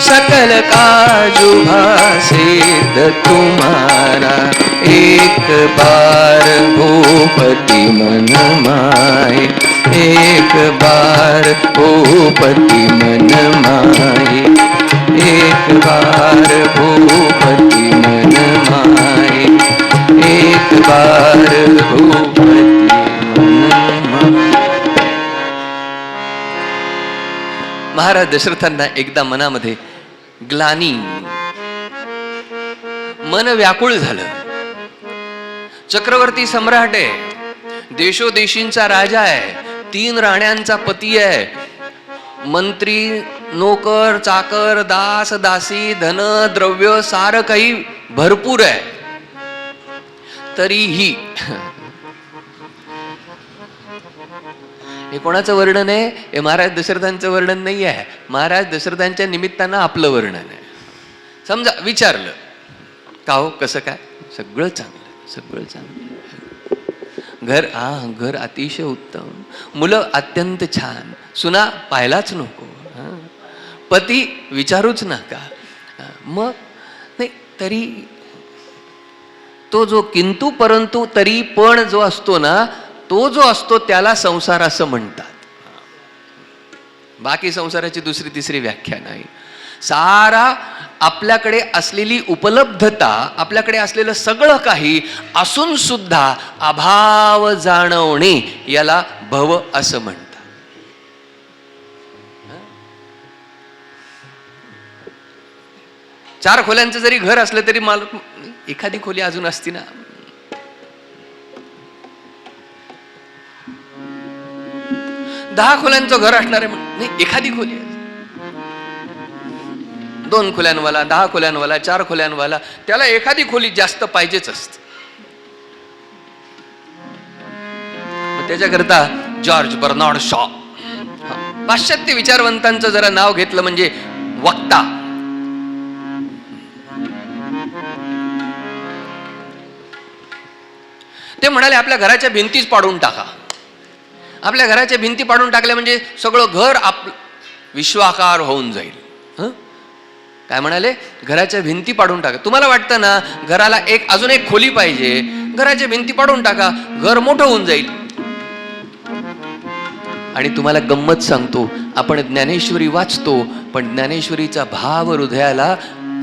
सकल काजु सिद्ध तुम्हारा. एक बार भूपति मन माहे, एक बार भूपति मन माहे. एक बार भूपति मन माहे, एक बार भूपति मन माहे. महाराज दशरथांना एकदा मनामध्ये ग्लानी, मन व्याकुळ झालं. चक्रवर्ती सम्राट आहे, देशोदेशींचा राजा आहे, 3 राण्यांचा पती आहे, मंत्री, नोकर, चाकर, दास, दासी, धन, द्रव्य सारं काही भरपूर आहे, तरीही हे कोणाचं वर्णन आहे? हे महाराज दशरथांचं वर्णन नाही आहे. महाराज दशरथांच्या निमित्तानं आपलं वर्णन आहे. समजा विचारलं का हो कसं काय? सगळं चांगलं, सगळं चांगलं. घर अतिशय उत्तम, मुलं अत्यंत छान, सुना पाहायलाच नको, पती विचारूच नका. मग नाही तरी तो जो किंतु परंतु तरी पण जो असतो ना, तो जो असतो त्याला संसार असं म्हणतात. बाकी संसाराची दुसरी तिसरी व्याख्या नाही. सारा आपल्याकडे असलेली उपलब्धता, आपल्याकडे असलेलं सगळं काही असून सुद्धा अभाव जाणवणे याला भव असं म्हणतात. चार खोल्यांचं जरी घर असलं तरी मला एखादी खोली अजून असती ना. दहा खोल्यांचं घर असणार आहे नाही, एखादी खोली आहे. 2 खोल्यांवाला, 10 खोल्यांवाला, 4 खोल्यांवाला, त्याला एखादी खोली जास्त पाहिजेच असते. त्याच्याकरता जॉर्ज बर्नार्ड शॉ, पाश्चात्य विचारवंतांचं जरा नाव घेतलं म्हणजे वक्ता, ते म्हणाले आपल्या घराच्या भिंतीच पाडून टाका. आपल्या घराच्या भिंती पाडून टाकल्या म्हणजे सगळं घर विश्वाकार होऊन जाईल. काय म्हणाले? घराच्या भिंती पाडून टाका. तुम्हाला वाटतं ना घराला अजून एक खोली पाहिजे, घराच्या भिंती पाडून टाका, घर मोठं होऊन जाईल. आणि तुम्हाला गंमत सांगतो, आपण ज्ञानेश्वरी वाचतो पण ज्ञानेश्वरीचा भाव हृदयाला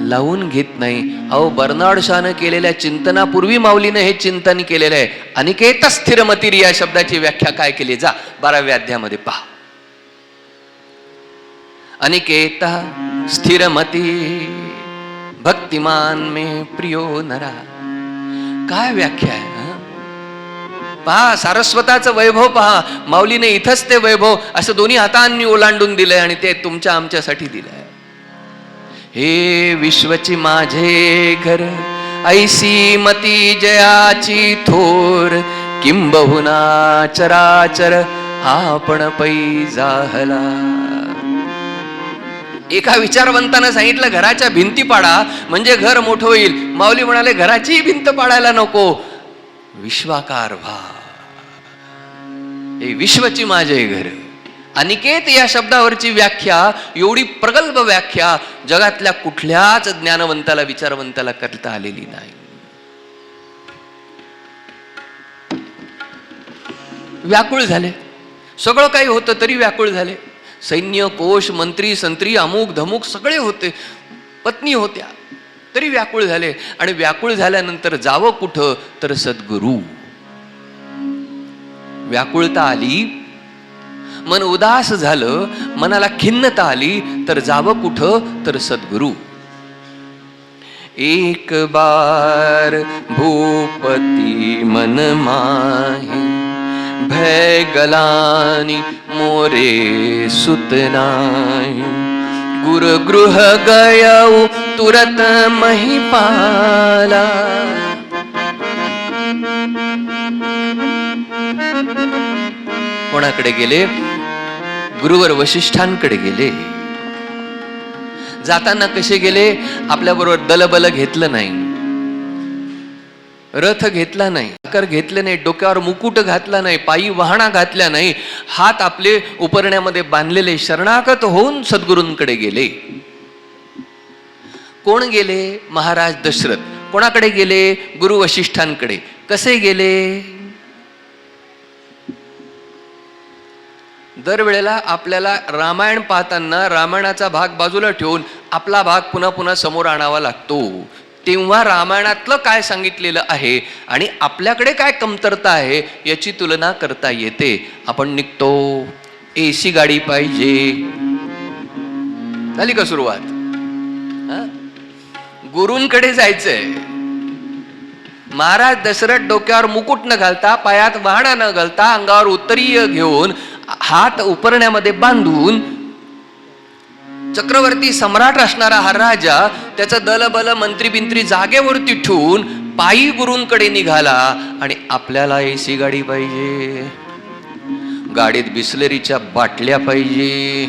लावून घेत नाही. अहो बर्नार्ड शॉनं केलेल्या चिंतनापूर्वी माऊलीनं हे चिंतन केलेलं आहे. अनिकेत स्थिरमती या शब्दाची व्याख्या काय केली? जा 12व्या अध्यायामध्ये पहा. अनिकेत स्थिरमती भक्तिमान मे प्रियो नरा. काय व्याख्या आहे? पहा, सारस्वताचं वैभव पहा. माऊलीने इथंच ते वैभव असं दोन्ही हातांनी ओलांडून दिलंय आणि ते तुमच्या आमच्यासाठी दिलंय. हे विश्वची माझे घर, ऐसी मती जयाची थोर, किंबहुना चराचर आपण पै जाहला. एका विचारवंतानं सांगितलं घराच्या भिंती पाडा म्हणजे घर मोठं होईल. माऊली म्हणाले घराची भिंत पाडायला नको, विश्वाकार व्हा. हे विश्वची माझे घर. अनिकेत या शब्दावरची व्याख्या, एवढी प्रगल्भ व्याख्या जगातल्या कुठल्याच ज्ञानवंताला विचारवंताला करता आलेली नाही. व्याकुळ झाले, सगळं काही होतं तरी व्याकुळ झाले. सैन्य, कोश, मंत्री, संत्री, अमुक धमुक सगळे होते, पत्नी होत्या, तरी व्याकुळ झाले. आणि व्याकुळ झाल्यानंतर जावं कुठं तर सद्गुरू. व्याकुळता आली, मन उदास झालं, मनाला खिन्नता आली, तर जावं कुठं तर सद्गुरू. एक बार भूपती मन माही, भय गलानी मोरे सुतनाई. गुरुगृह गयऊ तुरत महिपाला. कोणाकडे गेले? गुरुवर वशिष्ठांकडे गेले. जाताना कसे गेले? आपल्याबरोबर दलबल घेतलं नाही, रथ घेतला नाही, कर घेतले नाही, डोक्यावर मुकुट घातला नाही, पायी वाहना घातल्या नाही, हात आपले उपरण्यामध्ये बांधलेले शरणागत होऊन सद्गुरूंकडे गेले. कोण गेले? महाराज दशरथ. कोणाकडे गेले? गुरु वशिष्ठांकडे. कसे गेले? दरवेळेला आपल्याला रामायण पाहताना रामायणाचा भाग बाजूला ठेवून आपला भाग पुन्हा पुन्हा समोर आणावा लागतो. तेव्हा रामायणातलं काय सांगितलेलं आहे आणि आपल्याकडे काय कमतरता आहे याची तुलना करता येते. आपण निघतो, AC गाडी पाहिजे, झाली का सुरुवात? गुरूंकडे जायचंय. महाराज दशरथ डोक्यावर मुकुट न घालता, पायात वाहना न घालता, अंगावर उत्तरीय घेऊन, हात उपरण्यामध्ये बांधून चक्रवर्ती सम्राट असणारा हा राजा त्याचं दलबल मंत्री बिंत्री जागेवरती ठेवून पायी गुरूंकडे निघाला. आणि आपल्याला एसी गाडी पाहिजे, गाडीत बिस्लरीच्या बाटल्या पाहिजे,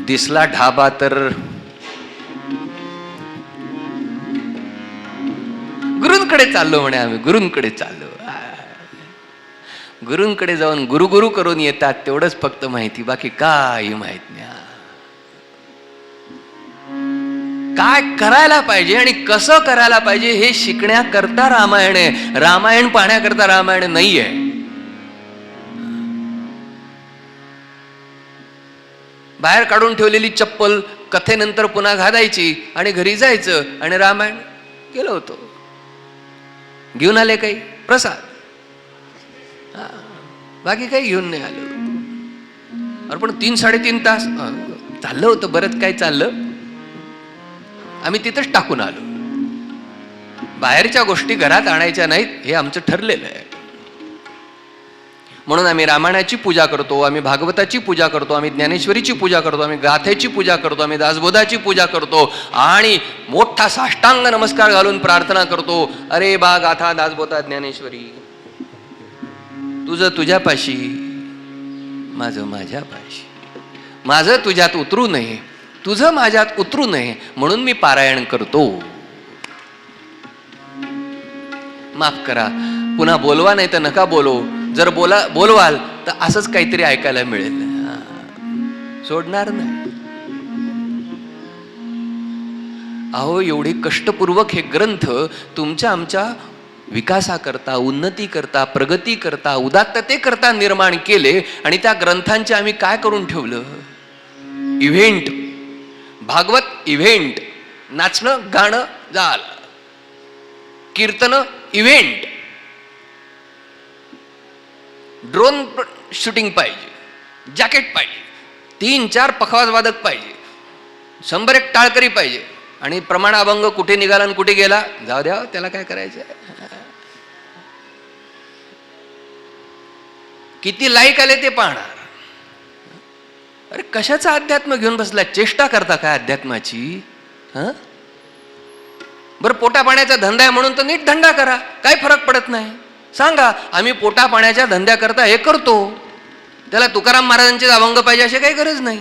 दिसला ढाबा तर गुरूंकडे चाललो म्हणे, आम्ही गुरूंकडे चाललो. गुरूंकडे जाऊन गुरु करून येतात तेवढंच फक्त माहिती, बाकी काही माहित नाही. काय करायला पाहिजे आणि कसं करायला पाहिजे हे शिकण्याकरता रामायण आहे, रामायण पाहण्याकरता रामायण नाहीये. बाहेर काढून ठेवलेली चप्पल कथेनंतर पुन्हा घालायची आणि घरी जायचं आणि रामायण केलं होतं. घेऊन आले काही प्रसाद, बाकी काही घेऊन नाही आलो. अरे पण 3-3.5 तास चाललं होतं, बरंच काय चाललं, आम्ही तिथंच टाकून आलो. बाहेरच्या गोष्टी घरात आणायच्या नाहीत हे आमचं ठरलेलं आहे. म्हणून आम्ही रामायणाची पूजा करतो, आम्ही भागवताची पूजा करतो, आम्ही ज्ञानेश्वरीची पूजा करतो, आम्ही गाथेची पूजा करतो, आम्ही दासबोधाची पूजा करतो आणि मोठा साष्टांग नमस्कार घालून प्रार्थना करतो. अरे बा गाथा दासबोधा ज्ञानेश्वरी, तुझं तुझ्यापाशी, माझं माझ्यापाशी, माझं तुझ्यात उतरू नये, तुझं माझ्यात उतरू नये म्हणून मी पारायण करतो. माफ करा, पुन्हा बोलवा नाही तर नका बोलू. जर बोलवाल तर असंच काहीतरी ऐकायला मिळेल, सोडणार नाही. अहो एवढे कष्टपूर्वक हे ग्रंथ तुमच्या आमच्या विकासाकरता, उन्नतीकरता, प्रगतीकरता, उदात्ततेकरता निर्माण केले आणि त्या ग्रंथांचे आम्ही काय करून ठेवलं? इव्हेंट, भागवत इव्हेंट, नाचणं गाणं झालं, कीर्तन इव्हेंट, ड्रोन शूटिंग पाहिजे, जॅकेट पाहिजे, 3-4 पखवाज वादक पाहिजे, 100 टाळकरी पाहिजे आणि प्रमाण अभंग कुठे निघाला आणि कुठे गेला जाऊ द्या, त्याला काय करायचं. किती लाईक आले ते पाहणार. अरे कशाचा अध्यात्म घेऊन बसला, चेष्टा करता काय अध्यात्माची? बरं पोटा पाण्याचा धंदा आहे म्हणून तर नीट धंदा करा, काही फरक पडत नाही. सांगा आम्ही पोटा पाण्याच्या धंद्याकरता हे करतो, त्याला तुकाराम महाराजांचे अभंग पाहिजे अशी काही गरज नाही.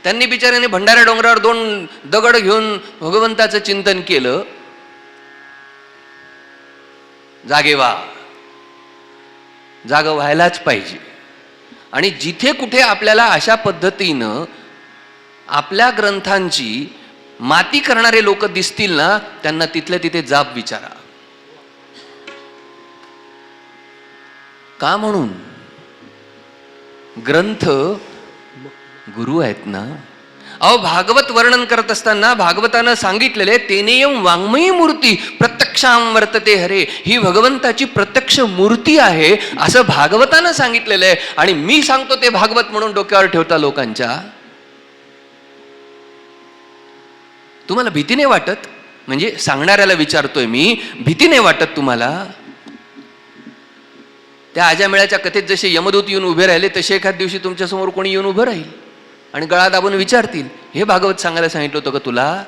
त्यांनी बिचाऱ्यांनी भंडाऱ्या डोंगरावर 2 दगड घेऊन भगवंताचं चिंतन केलं. जागे व्हा, जाग व्हायलाच पाहिजे. आणि जिथे कुठे आपल्याला अशा पद्धतीनं आपल्या ग्रंथांची माती करणारे लोक दिसतील ना, त्यांना तिथल्या तिथे जाब विचारा. का म्हणून? ग्रंथ गुरु आहेत ना. अहो भागवत वर्णन करत असताना भागवतानं सांगितलेले तेनेयम वाङ्मयी मूर्ती प्रत्यक्षाम वर्तते हरे, ही भगवंताची प्रत्यक्ष मूर्ती आहे असं भागवतानं सांगितलेलं आहे. आणि मी सांगतो ते भागवत म्हणून डोक्यावर ठेवता लोकांच्या. तुम्हाला भीती नाही वाटत? म्हणजे सांगणाऱ्याला विचारतोय मी, भीती नाही वाटत तुम्हाला? त्या आजामेळ्याच्या कथेत जसे यमदूत येऊन उभे राहिले तसे एखाद दिवशी तुमच्या समोर कोणी येऊन उभं राहील आणि गळा दाबून विचारतील, हे भागवत सांगायला सांगितलं होतं का तुला?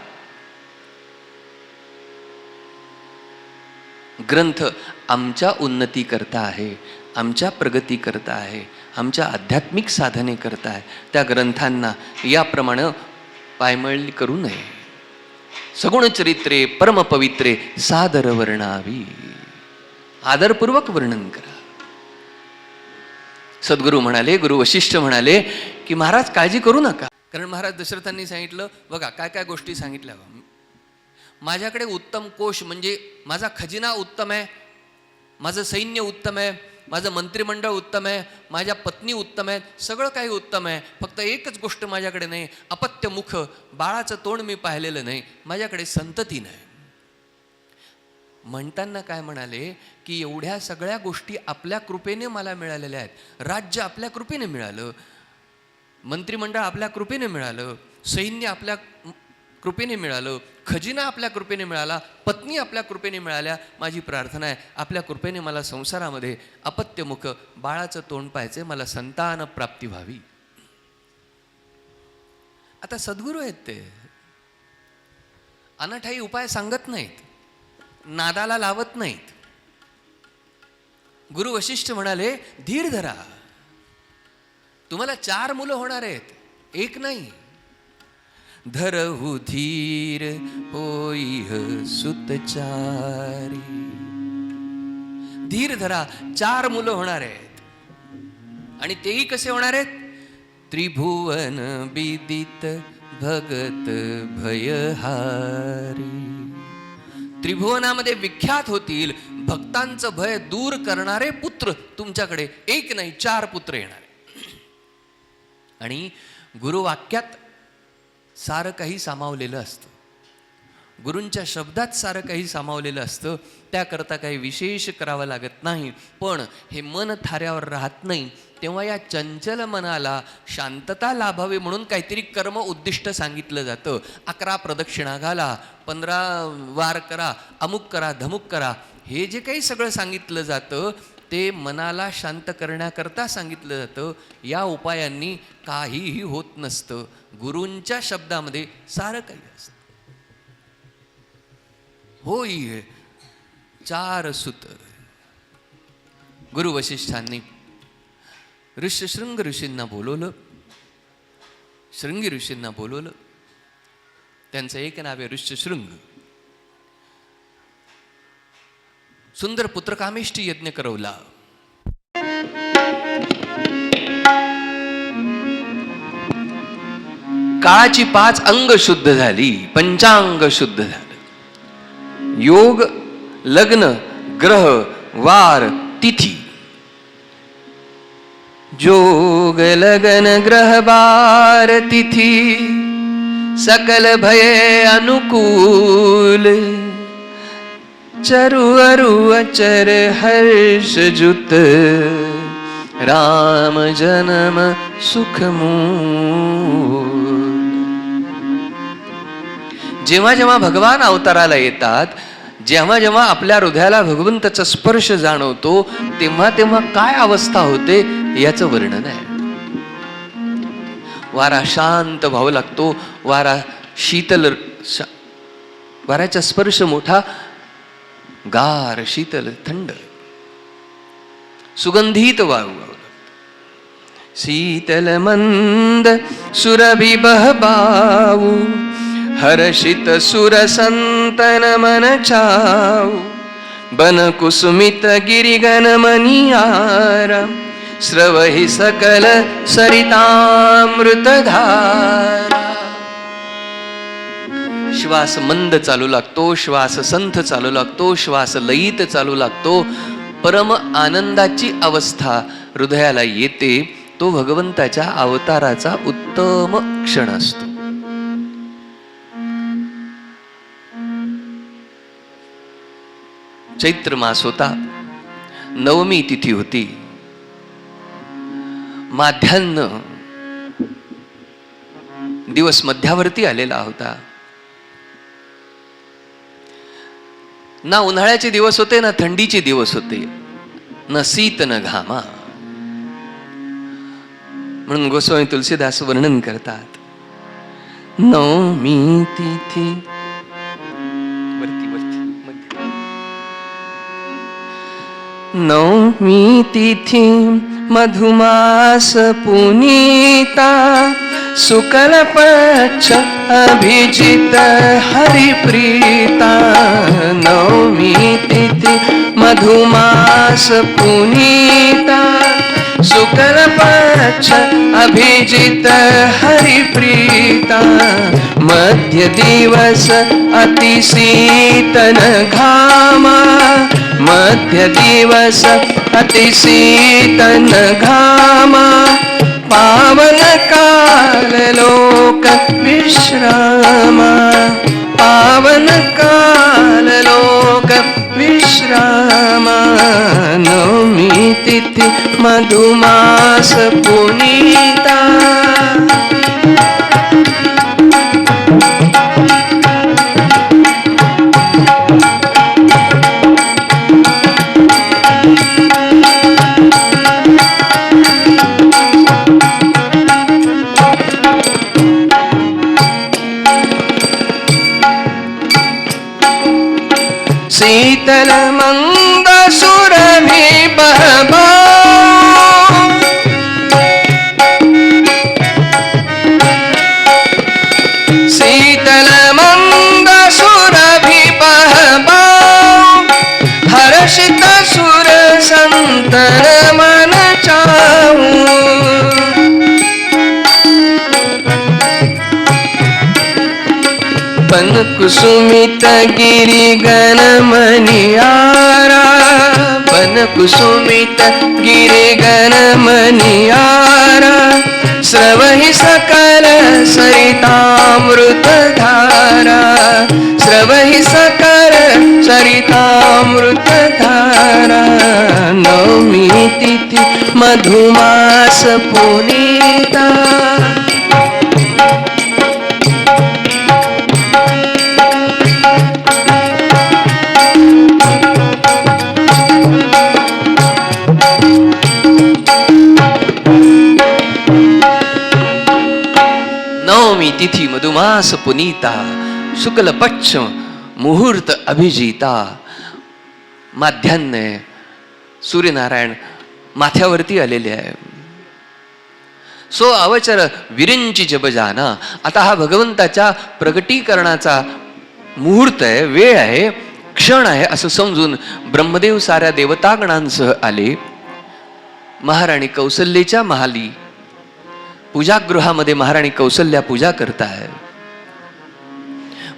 ग्रंथ आमच्या उन्नती करता आहे, आमच्या प्रगती करता आहे, आमच्या आध्यात्मिक साधने करता आहे. त्या ग्रंथांना याप्रमाणे पायमळी करू नये. सगुण चरित्रे परमपवित्रे सादर वर्णावी, आदरपूर्वक वर्णन करा. सद्गुरू म्हणाले, गुरु वशिष्ठ म्हणाले की महाराज काळजी करू नका. कारण महाराज दशरथांनी सांगितलं बघा काय काय गोष्टी सांगितल्या. माझ्याकडे उत्तम कोश म्हणजे माझा खजिना उत्तम आहे, माझं सैन्य उत्तम आहे, माझं मंत्रिमंडळ उत्तम आहे, माझ्या पत्नी उत्तम आहेत, सगळं काही उत्तम आहे. फक्त एकच गोष्ट माझ्याकडे नाही, अपत्य मुख, बाळाचं तोंड मी पाहिलेलं नाही, माझ्याकडे संतती नाही. म्हणताना काय म्हणाले की एवढ्या सगळ्या गोष्टी आपल्या कृपेने मला मिळालेल्या आहेत. राज्य आपल्या कृपेने मिळालं, मंत्रिमंडळ आपल्या कृपेने मिळालं, सैन्य आपल्या कृपेने मिळालं, खजिना आपल्या कृपेने मिळाला, पत्नी आपल्या कृपेने मिळाल्या. माझी प्रार्थना आहे आपल्या कृपेने मला संसारामध्ये अपत्यमुख बाळाचं तोंड पाहायचे, मला संतान प्राप्ती व्हावी. आता सद्गुरू आहेत ते, अनठाई उपाय सांगत नाहीत, नादाला लावत नाहीत. गुरु वशिष्ठ म्हणाले, धीर धरा, तुम्हाला 4 मुलं होणार आहेत, एक नाही. धरहु धीर होईह सुतचारी. धीर धरा, 4 मुलं होणार आहेत. आणि तेही कसे होणार आहेत? त्रिभुवन विदित भगत भयहारी. त्रिभुवनामध्ये विख्यात होतील, भक्तांचं भय दूर करणारे पुत्र तुमच्याकडे एक नाही 4 पुत्र येणार. आणि गुरुवाक्यात सारं काही सामावलेलं असतं, गुरूंच्या शब्दात सारं काही सामावलेलं असतं. त्याकरता काही विशेष करावं लागत नाही. पण हे मन थाऱ्यावर राहत नाही, तेव्हा या चंचल मनाला शांतता लाभावी म्हणून काहीतरी कर्म उद्दिष्ट सांगितलं जातं. 11 प्रदक्षिणा घाला, 15 वार करा, अमुक करा, धमुक करा. हे जे काही सगळं सांगितलं जातं ते मनाला शांत करण्याकरता सांगितलं जातं. या उपायांनी काहीही होत नसतं. गुरूंच्या शब्दामध्ये सारं काही असतं. होई 4 सुत. गुरु वशिष्ठांनी ऋष्यशृंग ऋषींना बोलवलं, शृंगी ऋषींना बोलवलं. त्यांचं एक नाव आहे ऋष्यशृंग. सुंदर पुत्रकामेष्टी यज्ञ करवला. काळाची 5 अंग शुद्ध झाली, पंचांग शुद्ध झालं. योग, लग्न, ग्रह, वार, तिथी. जोग लगन ग्रह वार तिथी सकल भये अनुकूल. चरु अरु अचर हर्ष जुत राम जन्म सुख मूल. जेव्हा जेव्हा भगवान अवताराला येतात, जेव्हा जेव्हा आपल्या हृदयाला भगवंताचा स्पर्श जाणवतो, तेव्हा तेव्हा काय अवस्था होते याचं वर्णन आहे. वारा शांत व्हावं लागतो, वारा शीतल, वाऱ्याचा स्पर्श मोठा, गार, शीतल, थंड, सुगंधित वायू. शीतल मंद सुरभि बहबाऊ हर्षित सुर संतन मन चाऊ. बन कुसुमित गिरिगन मनियारा स्रवहि सकल सरितामृत धारा. श्वास मंद चालू लागतो, श्वास संथ चालू लागतो, श्वास लयित चालू लागतो. परम आनंदाची अवस्था हृदयाला येते. तो भगवंताच्या अवताराचा उत्तम क्षण असतो. चैत्र मास होता, नवमी तिथी होती. माध्यान्ह दिवस मध्यावरती आलेला होता. ना उन्हाळ्याचे दिवस होते, ना थंडीचे दिवस होते, न शीत न घामा. म्हणून गोस्वामी तुलसीदास वर्णन करतात, नवमी तिथी नवमी तिथी मधुमास पुनीता शुक्ल पक्ष अभिजित हरिप्रीता. नवमी तिथि मधुमास पुनीता शुक्ल पक्ष अभिजित हरिप्रीता. मध्य दिवस अति शीतन घामा मध्य दिवस अति शीतन घामा. पावन काल लोक विश्रामा पावन काल लोक विश्रामा. नवमी तिथि मधुमास पुनीता. सुर संतन मन चाऊ पन कुसुमित गिरी गण मनियारा पन कुसुमित गिरी गण मनियारा स्रवहि सकल सरितामृत धारा स्रवहि सकल सरितामृत धारा नवमी तिथि मधुमास पुनीता नवमी तिथी मधुमास पुनीता शुक्ल पक्ष मुहूर्त अभिजिता माध्यान्ह सूर्यनारायण माथ्यावरती आलेले आहे. सो अवचर विरिंची जबजाना. आता हा भगवंताच्या प्रगटीकरणाचा मुहूर्त आहे, वेळ आहे, क्षण आहे असं समजून ब्रह्मदेव साऱ्या देवतागणांसह आले. महाराणी कौसल्येच्या महाली पूजागृहामध्ये महाराणी कौसल्या पूजा करताय.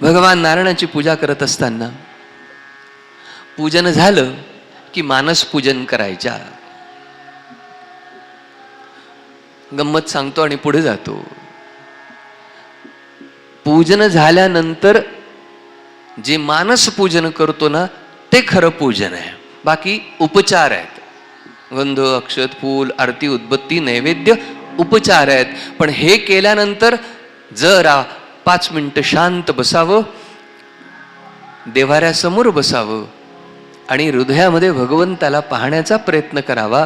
भगवान नारायणाची पूजा करत असताना पूजन झालं की मानस पूजन करायच्या. गंमत सांगतो आणि पुढे जातो. पूजन झाल्यानंतर जे मानस पूजन करतो ना ते खरं पूजन आहे. बाकी उपचार आहेत. गंध अक्षत फूल आरती उदबत्ती नैवेद्य उपचार आहेत. पण हे केल्यानंतर जरा 5 मिनिटं शांत बसावं, देवाऱ्यासमोर बसावं आणि हृदयामध्ये भगवंताला पाहण्याचा प्रयत्न करावा.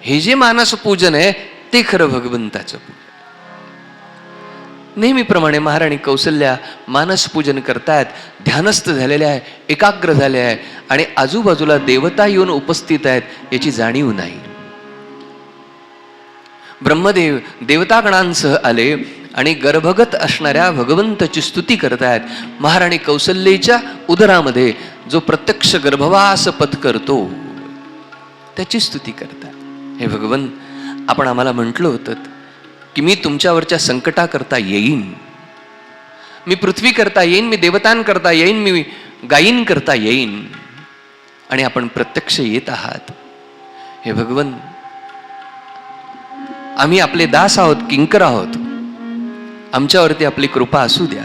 हे जे मानस पूजन आहे ते खरं भगवंताचं पूजन. नेहमीप्रमाणे महाराणी कौसल्या मानस पूजन करतायत, ध्यानस्थ झालेल्या आहे, एकाग्र झाले आहे आणि आजूबाजूला देवता येऊन उपस्थित आहेत याची जाणीव नाही. ब्रह्मदेव देवतागणांसह आले आणि गर्भगत असणाऱ्या भगवंताची स्तुती करतायत. महाराणी कौसल्येच्या उदरामध्ये जो प्रत्यक्ष गर्भवास पत्करतो त्याची स्तुती करतात. हे भगवन, आपण आम्हाला म्हटलं होतं की मी तुमच्यावरच्या संकटाकरता येईन, मी पृथ्वी करता येईन, मी देवतांकरता येईन, मी गायीन करता येईन आणि आपण प्रत्यक्ष येत आहात. हे भगवन, आम्ही आपले दास आहोत, किंकर आहोत, आमच्यावरती आपली कृपा असू द्या.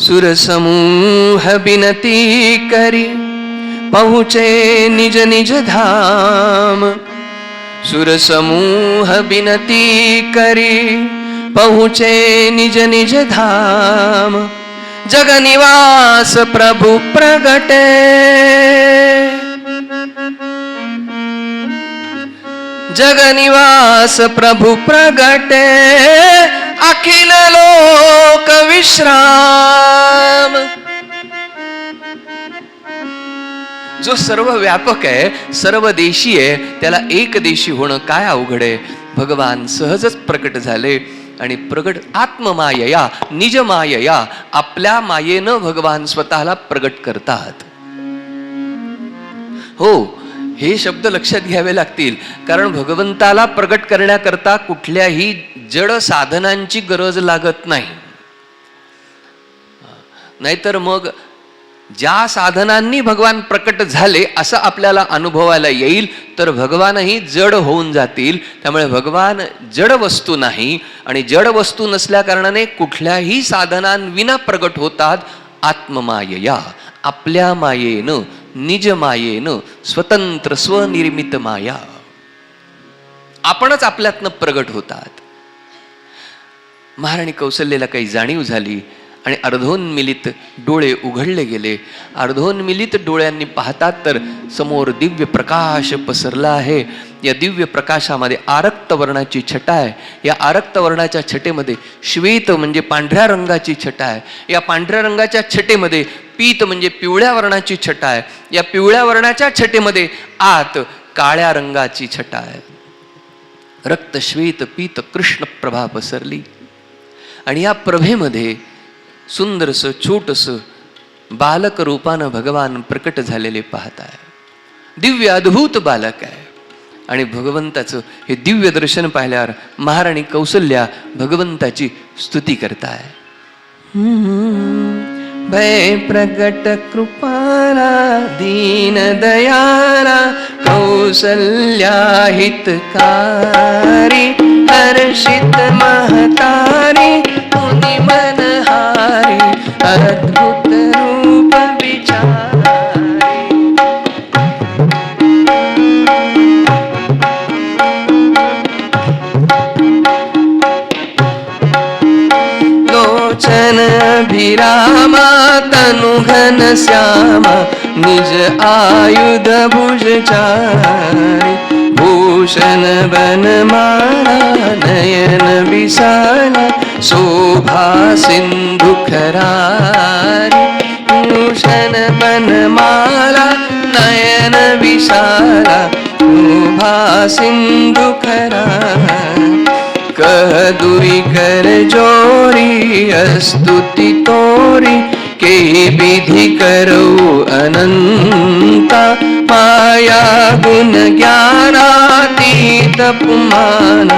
सुरसमूह बिनती करी पहुँचे निज निज धाम. सुरसमूह बिनती करी पहुँचे निज निज धाम. जगनिवास प्रभु प्रगटे जगनिवास प्रभु प्रगटे अखिल लोक विश्राम. जो सर्व व्यापक आहे, सर्व देशी आहे, त्याला एक देशी होणं काय अवघड आहे. भगवान सहजच प्रकट झाले आणि प्रगट आत्ममायया निजमायया आपल्या मायेनं भगवान स्वतःला प्रगट करतात. हो, हे शब्द लक्षात घ्यावे लागतील, कारण भगवंताला प्रगट करण्याकरता कुठल्याही जड साधनांची गरज लागत नाही. नाहीतर मग ज्या साधनांनी भगवान प्रकट झाले असं आपल्याला अनुभवायला येईल तर भगवानही जड होऊन जातील. त्यामुळे भगवान जड वस्तू नाही आणि जड वस्तू नसल्या कारणाने कुठल्याही साधनांविना प्रगट होतात. आत्ममायया आपल्या मायेनं, निज मायेनं, स्वतंत्र स्वनिर्मित माया आपणच आपल्यातनं प्रगट होतात. महाराणी कौसल्येला काही जाणीव झाली आणि अर्धोन्मिलित डोळे उघडले गेले. अर्धोन्मिलित डोळ्यांनी पाहतात तर समोर दिव्य प्रकाश पसरला आहे. या दिव्य प्रकाशामध्ये आरक्त वर्णाची छटा आहे. या आरक्त वर्णाच्या छटेमध्ये श्वेत म्हणजे पांढऱ्या रंगाची छटा आहे. या पांढऱ्या रंगाच्या छटेमध्ये पीत म्हणजे पिवळ्या वर्णाची छटा आहे. या पिवळ्या वर्णाच्या छटेमध्ये आत काळ्या रंगाची छटा आहे. रक्त श्वेत पीत कृष्ण प्रभा पसरली आणि या प्रभेमध्ये सुंदरसं छोटंसं बालक रूपानं भगवान प्रकट झालेले पाहताय. दिव्य अद्भुत बालक आहे. आणि भगवंताचं हे दिव्य दर्शन पाहिल्यावर महाराणी कौसल्या भगवंताची स्तुती करताय. भय प्रगट कृपाला दीन दयाला कौसल्या हितकारी हर्षित महतारी मुनि मनहारी अद्भुत रूप विचारी. लोचन अभिरामा तनु घन श्यामा निज आयुध भुजचारी भूषण बनमाला नयन विशाला शोभा सिंधु खरारी. भूषण बनमाला नयन विशाला शोभा सिंधु खरारी. कह दुई कर जोरी स्तुति तोरी के विधि करो अनंता. माया गुण ज्ञानातीत पुमान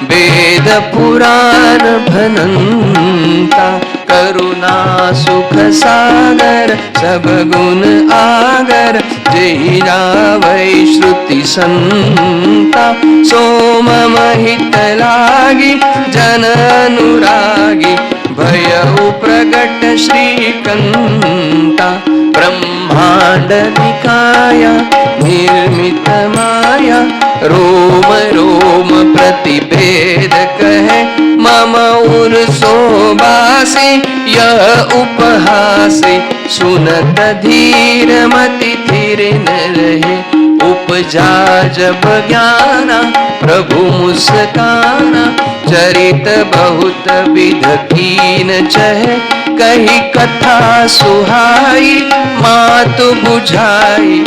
वेद पुराण भनंता. करुणा सुख सागर सब गुण आगर जय जावै श्रुति संता. सोम महित लागी जन अनुरागी भयउ प्रगट श्रीकंता. ब्रह्मांड निकाया निर्मित माया रोम रोम प्रतिभेद कहे मम उर शोभासी यह उपहासी. सुनत धीर मति धीर न रहे उपजा जब ज्ञाना प्रभु मुस्काना. चरित बहुत विध कीन चहे कही कथा सुहाई मातु बुझाई.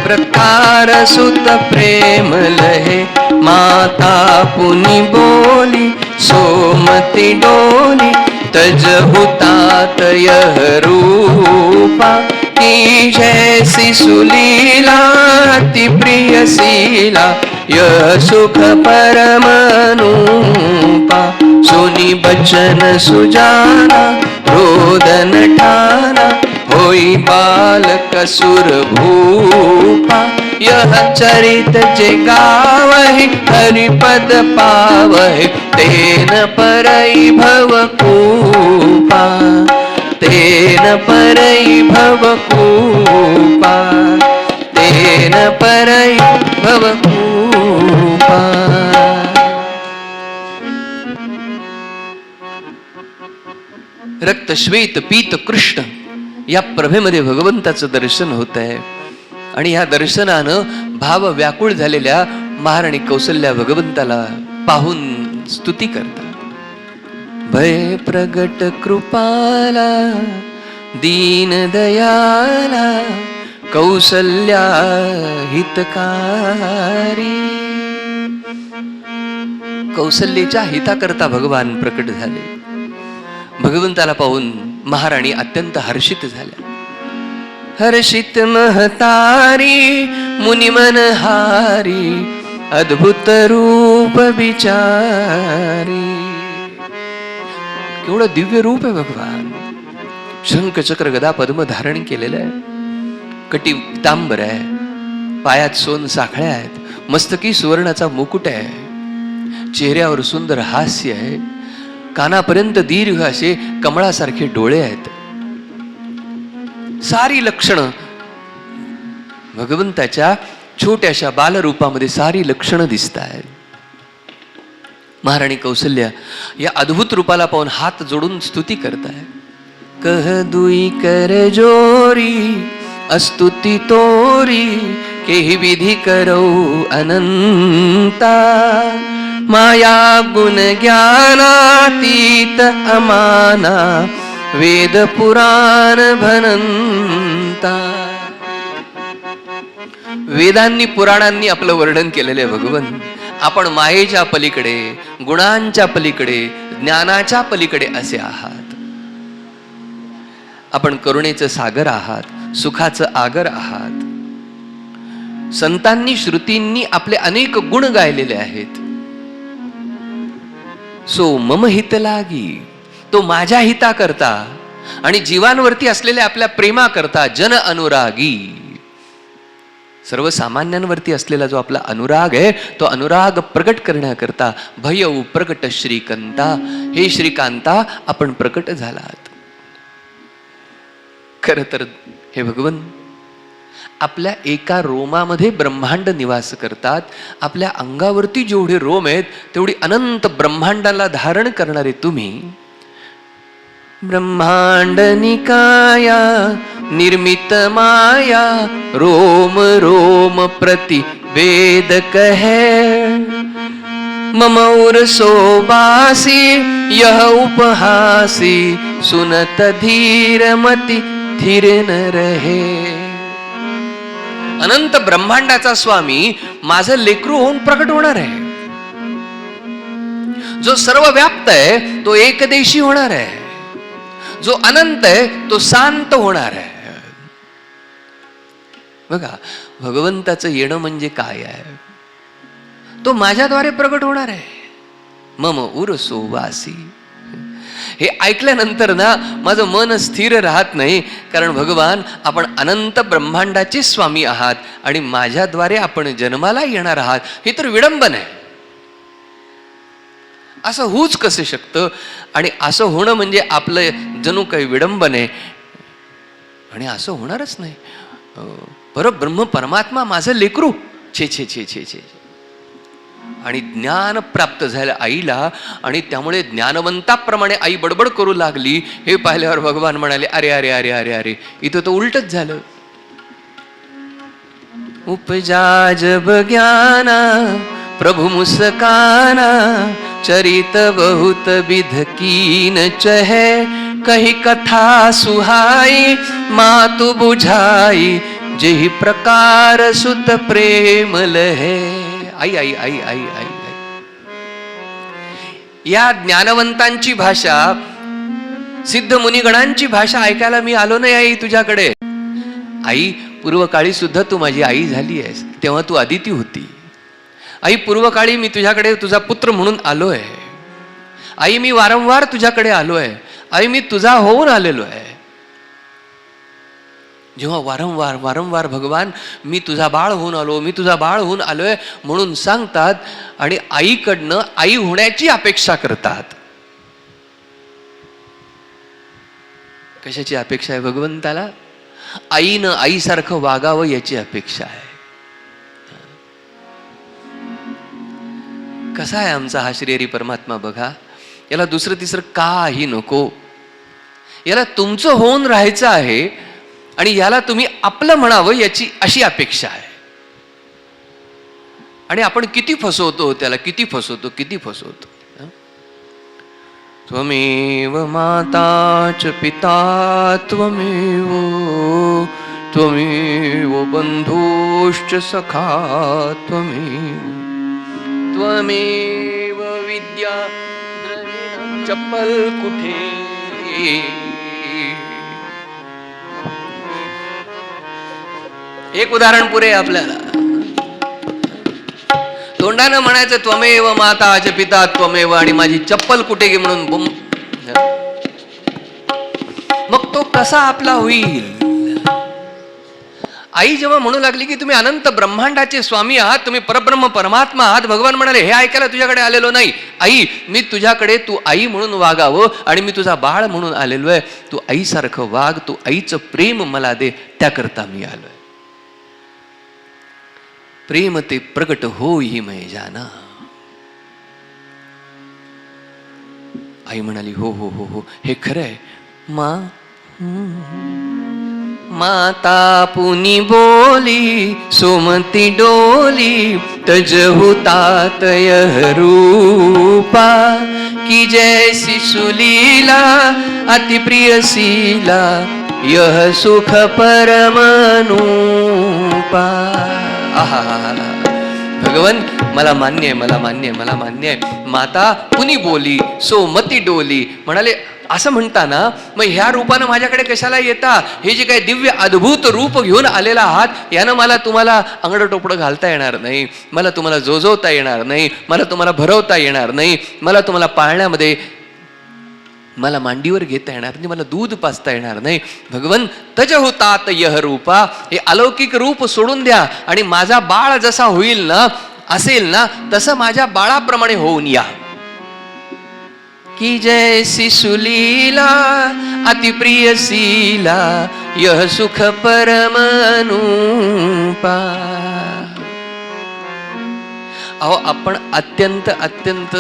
प्रकार सुत प्रेम लहे माता पुनि बोली सोमति डोली. तजहु तात यह रूपा की जैसी सुलीला अति प्रिय शीला. यह सुख परम अनुपा. सुनी बचन सुजाना रोदन ठाना होई बालक सुर भूपा. यह चरित जे गावहि हरिपद पावहि तेन परई भव कूपा. तेन परई भव कूपा. तेन परई भव कूपा. रक्त श्वेत पीत कृष्ण या प्रभेमध्ये भगवंताचं दर्शन होत आहे. आणि या दर्शनानं भाव व्याकुळ झालेल्या महाराणी कौसल्या भगवंताला पाहून स्तुती करतात. भय प्रगट कृपाला दीन दयाला कौसल्या हितकारी. कौसल्याच्या हिताकरता भगवान प्रकट झाले. भगवंताला पाहून महाराणी अत्यंत हर्षित झाल्या. हर्षित महतारी मुनि मनहारी अद्भुत रूप विचारी. केवढं दिव्य रूप आहे भगवान. शंख चक्र गदा पद्म धारण केलेलं आहे. कटी पितांबर आहे. पायात सोन साखळ्या आहेत. मस्तकी सुवर्णाचा मुकुट आहे. चेहऱ्यावर सुंदर हास्य आहे. कानापर्यंत दीर्घ असे कमळासारखे डोळे आहेत. सारी लक्षणं भगवंताच्या छोट्याशा बालरूपामध्ये सारी लक्षणं दिसत आहेत. महाराणी कौसल्या या अद्भुत रूपाला पाहून हात जोडून स्तुती करताय. कह दुई कर जोरी अस्तुति तोरी केहि विधि करो अनंता. माया गुण ज्ञानातीत अमाना वेद पुराण भनंता. वेदांनी पुराणांनी आपलं वर्णन केलेलं आहे भगवन. आपण मायेच्या पलीकडे गुणांच्या पलीकडे ज्ञानाच्या पलीकडे असे आहात. आपण करुणेचं सागर आहात, सुखाचं आगर आहात. संतांनी श्रुतींनी आपले अनेक गुण गायलेले आहेत. सो मम हित लागी, तो माझ्या हिता करता आणि जीवांवरती असलेल्या आपल्या प्रेमा करता जन अनुरागी. सर्वसामान्यांवरती असलेला जो आपला अनुराग आहे तो अनुराग प्रकट करण्याकरता भयऊ प्रकट श्रीकांता, हे श्रीकांता आपण प्रकट झालात. खर तर हे भगवन आपल्या एका रोमामध्ये ब्रह्मांड निवास करतात. आपल्या अंगावरती जेवढे रोम आहेत तेवढी अनंत ब्रह्मांडाला धारण करणारे तुम्ही ब्रह्मांड निकाया निर्मित माया रोम रोम प्रति वेद कहे मम उरसो बासी यह उपहासी सुनत धीर मति धीर न रहे. अनंत ब्रह्मांडाचा स्वामी माझं लेकरू होऊन प्रकट होणार आहे. जो सर्व व्याप्त आहे तो एकदेशी होणार आहे. जो अनंत आहे तो शांत होणार आहे. बघा, भगवंताचं येणं म्हणजे काय आहे? तो माझ्याद्वारे प्रकट होणार आहे. मम उरसो वासी. हे ऐकल्यानंतर ना माझं मन स्थिर राहत नाही, कारण भगवान आपण अनंत ब्रह्मांडाचे स्वामी आहात आणि माझ्याद्वारे आपण जन्माला येणार आहात. हे तर विडंबन आहे. असं होऊच कसं शकतं? आणि असं होणं म्हणजे आपलं जणू काही विडंबन आहे. आणि असं होणारच नाही. परब्रह्म परमात्मा माझं लेकरू छे छे छे छे छे. आणि ज्ञान प्राप्त झालं आईला आणि त्यामुळे ज्ञानवंताप्रमाणे आई बडबड करू लागली. हे पाहिल्यावर भगवान म्हणाले, अरे अरे अरे अरे अरे, इथं तर उलटच झालं. उपजा जब ज्ञाना प्रभु मुस्काना चरित बहुत विध कीन चहे कही कथा सुहाई मातु बुझाई जेहि प्रकार सुत प्रेम लहे. आई आई आई आई आई आई. या ज्ञानवंतांची भाषा, सिद्ध मुनिगणांची भाषा ऐकायला मी आलो नाही आई तुझ्याकडे. आई, पूर्वकाळी सुद्धा तू माझी आई झाली आहेस, तेव्हा तू अदिती होती. आई, पूर्वकाळी मी तुझ्याकडे तुझा पुत्र म्हणून आलोय. आई, मी वारंवार तुझ्याकडे आलोय. आई, मी तुझा होऊन आलेलो आहे. जेव्हा वारंवार वारंवार भगवान मी तुझा बाळ होऊन आलो, मी तुझा बाळ होऊन आलोय म्हणून सांगतात आणि आईकडनं आई होण्याची अपेक्षा करतात. कशाची अपेक्षा आहे भगवंताला? आईनं आईसारखं वागावं याची अपेक्षा आहे. कसा आहे आमचा हा श्रीहरी परमात्मा बघा. याला दुसरं तिसरं काही नको. याला तुमचं होऊन राहायचं आहे आणि याला तुम्ही आपलं म्हणावं याची अशी अपेक्षा आहे. आणि आपण किती फसवतो त्याला, किती फसवतो, किती फसवतो. त्वमेव माता च पिता त्वमेव त्वमेव बंधुश्च सखा त्वमेव त्वमेव विद्या चप्पल कुठे. एक उदाहरण पुरे आपल्याला. तोंडानं म्हणायचं त्वमेव माता च पिता त्वमेव आणि माझी चप्पल कुठे गे म्हणून बुम. मग तो कसा आपला होईल? आई जेव्हा म्हणू लागली की तुम्ही अनंत ब्रह्मांडाचे स्वामी आहात, तुम्ही परब्रह्म परमात्मा आहात, भगवान म्हणाले हे ऐकायला तुझ्याकडे आलेलो नाही. आई, मी तुझ्याकडे तू आई म्हणून वागावं आणि मी तुझा बाळ म्हणून आलेलो आहे. तू आईसारखं वाग, तू आईचं प्रेम मला दे, त्याकरता मी आलोय. प्रेम ते प्रगट होई मै जाना. आई म्हणाली हो हो हो हो, हे खरंय मा. माता पुनी बोली सोमती डोली तजहु तात यह रूपा की जैसी सुलीला अति प्रिय सीला यह सुख परमनुपा. आहा, भगवन मला मान्य आहे, मला मान्य आहे, मला मान्य आहे. माता पुनी बोली सोमती डोली म्हणाले असं म्हणताना मग ह्या रूपानं माझ्याकडे कशाला येता? हे जे काही दिव्य अद्भुत रूप घेऊन आलेला आहात यानं मला तुम्हाला अंगडं टोपडं घालता येणार नाही, मला तुम्हाला जोजवता येणार नाही, मला तुम्हाला भरवता येणार नाही, मला तुम्हाला पाळण्यामध्ये मला मांडीवर घेता येणार नाही, मला दूध पाजता येणार नाही. भगवन तज होतात यह रूपा, हे अलौकिक रूप सोडून द्या आणि माझा बाळ जसा होईल ना असेल ना तसं माझ्या बाळाप्रमाणे होऊन या. की जैसी सुलीला अति प्रिय सीला यह सुख परम अनुपा. अहो आपण अत्यंत अत्यंत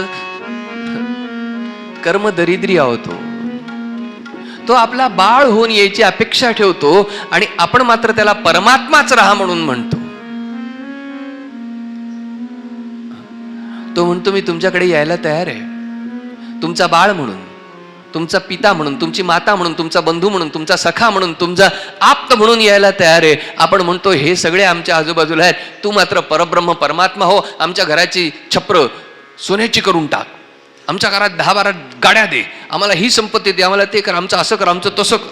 कर्मदरिद्री आहोत. तो आपला बाळ होऊन यायची अपेक्षा ठेवतो आणि आपण मात्र त्याला परमात्माच राहा म्हणून म्हणतो. तो म्हणतो मी तुमच्याकडे यायला तयार आहे, तुमचा बाळ म्हणून, तुमचा पिता म्हणून, तुमची माता म्हणून, तुमचा बंधू म्हणून, तुमचा सखा म्हणून, तुमचा आप्त म्हणून यायला तयार आहे. आपण म्हणतो हे सगळे आमच्या आजूबाजूला आहेत, तू मात्र परब्रह्म परमात्मा हो, आमच्या घराची छप्र सोन्याची करून टाक, आमच्या घरात 10-12 गाड्या दे, आम्हाला ही संपत्ती दे, आम्हाला ते कर, आमचं असं कर, आमचं तसं कर.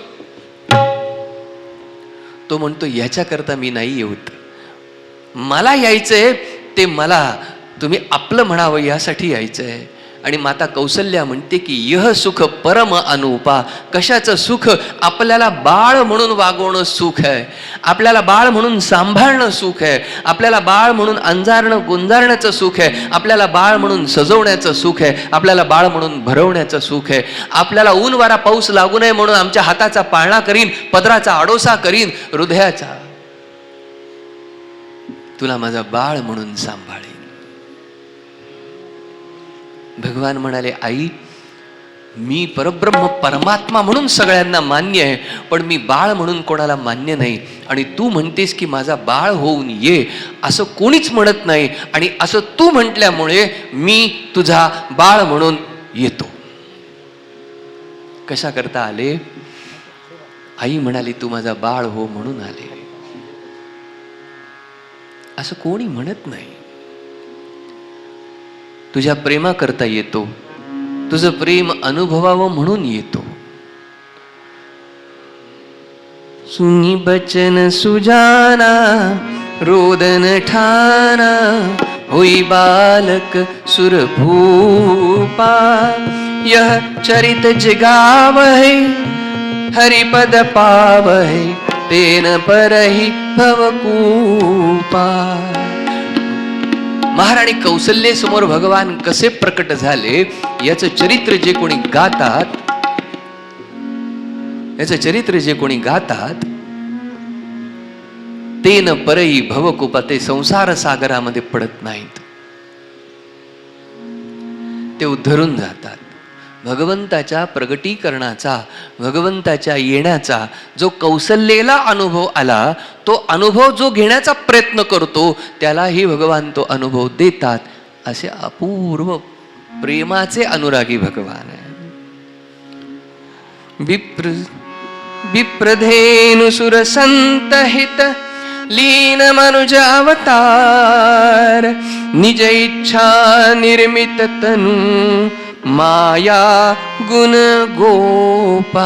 तो म्हणतो याच्याकरता मी नाही येऊत, मला यायचंय ते मला तुम्ही आपलं म्हणावं यासाठी यायचंय. आणि माता कौसल्या म्हणते की यह सुख परम अनुपा. कशाचं सुख? आपल्याला बाळ म्हणून वागवणं सुख आहे, आपल्याला बाळ म्हणून सांभाळणं सुख आहे, आपल्याला बाळ म्हणून अंजारणं गुंजारण्याचं सुख आहे, आपल्याला बाळ म्हणून सजवण्याचं सुख आहे, आपल्याला बाळ म्हणून भरवण्याचं सुख आहे. आपल्याला ऊन वारा पाऊस लागू नये म्हणून आमच्या हाताचा पाळणा करीन, पदराचा आडोसा करीन, हृदयाचा तुला माझा बाळ म्हणून सांभाळीन. भगवान म्हणाले आई मी परब्रह्म परमात्मा म्हणून सगळ्यांना मान्य आहे, पण मी बाळ म्हणून कोणाला मान्य नाही. आणि तू म्हणतेस की माझा बाळ होऊन ये, असं कोणीच म्हणत नाही, आणि असं तू म्हटल्यामुळे मी तुझा बाळ म्हणून येतो. कशा करता आले? आई म्हणाली तू माझा बाळ हो म्हणून आले. असं कोणी म्हणत नाही. तुझ्या प्रेमा करता येतो, तुझं प्रेम अनुभवावं म्हणून येतो. सुनी बचन सुजाना रोदन ठाना होई बालक सुरभूपा. यह चरित जिगावहि हरिपद पावहि तेन परहि भवकूपा. महाराणी कौसल्ये समोर भगवान कसे प्रकट झाले याचं चरित्र जे कोणी गातात, याचं चरित्र जे कोणी गातात ते न परई भवकूपा, ते संसार सागरामध्ये पडत नाहीत, ते उद्धरून जातात. भगवंताच्या प्रगटीकरणाचा, भगवंताच्या येण्याचा जो कौसल्येला अनुभव आला, तो अनुभव जो घेण्याचा प्रयत्न करतो त्यालाही भगवान तो अनुभव देतात. असे अपूर्व प्रेमाचे अनुरागी भगवान आहे. विप्रधेनु सुर संतहित लीन मनुज अवतार. निज इच्छा निर्मित तनु माया गुण गोपार.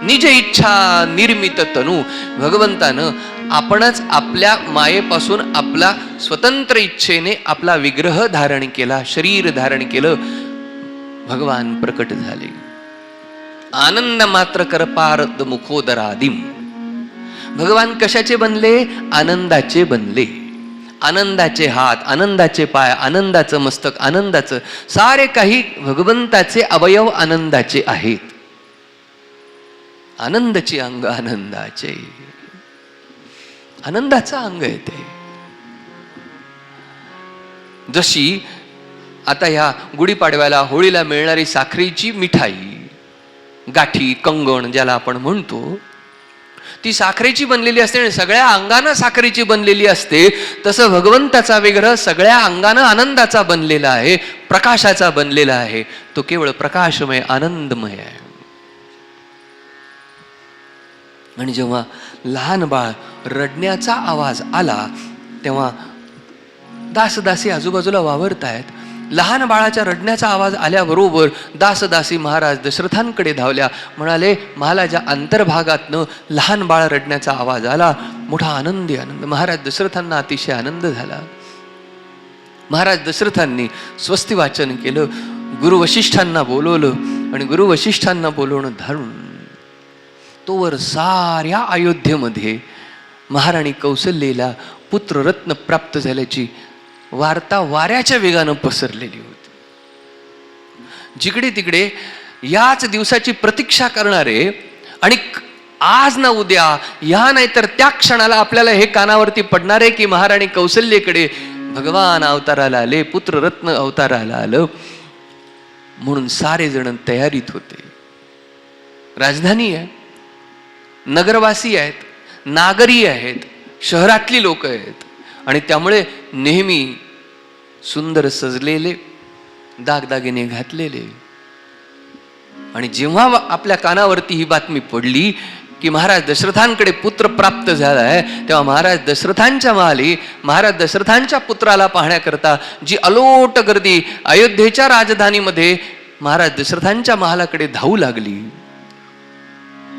निज इच्छा निर्मित तनु. भगवंतानं आपणच आपल्या मायेपासून आपला स्वतंत्र इच्छेने आपला विग्रह धारण केला, शरीर धारण केलं. भगवान प्रकट झाले. आनंद मात्र कर पारद मुखोदरादिम. भगवान कशाचे बनले? आनंदाचे बनले. आनंदाचे हात, आनंदाचे पाय, आनंदाचं मस्तक, आनंदाचं सारे काही भगवंताचे अवयव आनंदाचे आहेत. आनंदाची अंग आनंदाचे, आनंदाचं अंग आहे ते. जशी आता ह्या गुढीपाडव्याला होळीला मिळणारी साखरेची मिठाई, गाठी, कंगण ज्याला आपण म्हणतो, ती साखरेची बनलेली असते आणि सगळ्या अंगानं साखरेची बनलेली असते. तसं भगवंताचा विग्रह सगळ्या अंगानं आनंदाचा बनलेला आहे, प्रकाशाचा बनलेला आहे. तो केवळ प्रकाशमय, आनंदमय आहे. आणि जेव्हा लहान बाळ रडण्याचा आवाज आला तेव्हा दासदासी आजूबाजूला वावरतायत. लहान बाळाच्या रडण्याचा आवाज आल्याबरोबर दासदासी महाराज दशरथांकडे धावल्या. म्हणाले, महालाच्या अंतर्भागातनं लहान बाळ रडण्याचा आवाज आला. मोठा आनंद. महाराज दशरथांना अतिशय आनंद झाला. महाराज दशरथांनी स्वस्ती वाचन केलं. गुरु वशिष्ठांना बोलवलं आणि गुरु वशिष्ठांना बोलवणं धरून तोवर साऱ्या अयोध्येमध्ये महाराणी कौसल्येला पुत्ररत्न प्राप्त झाल्याची वार्ता वाऱ्याच्या वेगानं पसरलेली होती. जिकडे तिकडे याच दिवसाची प्रतीक्षा करणारे आणि आज ना उद्या, या नाही तर त्या क्षणाला आपल्याला हे कानावरती पडणार आहे की महाराणी कौसल्येकडे भगवान अवताराला आले, पुत्ररत्न अवताराला आलं, म्हणून सारे जण तयारीत होते. राजधानी आहे, नगरवासी आहेत, नागरी आहेत, शहरातली लोक आहेत आणि त्यामुळे नेहमी सुंदर सजलेले, दागदागिने घातलेले. आणि जेव्हा आपल्या कानावरती ही बातमी पडली की महाराज दशरथांकडे पुत्र प्राप्त झाला आहे, तेव्हा महाराज दशरथांच्या महाली महाराज दशरथांच्या पुत्राला पाहण्याकरता जी अलोट गर्दी अयोध्येच्या राजधानीमध्ये महाराज दशरथांच्या महालाकडे धावू लागली.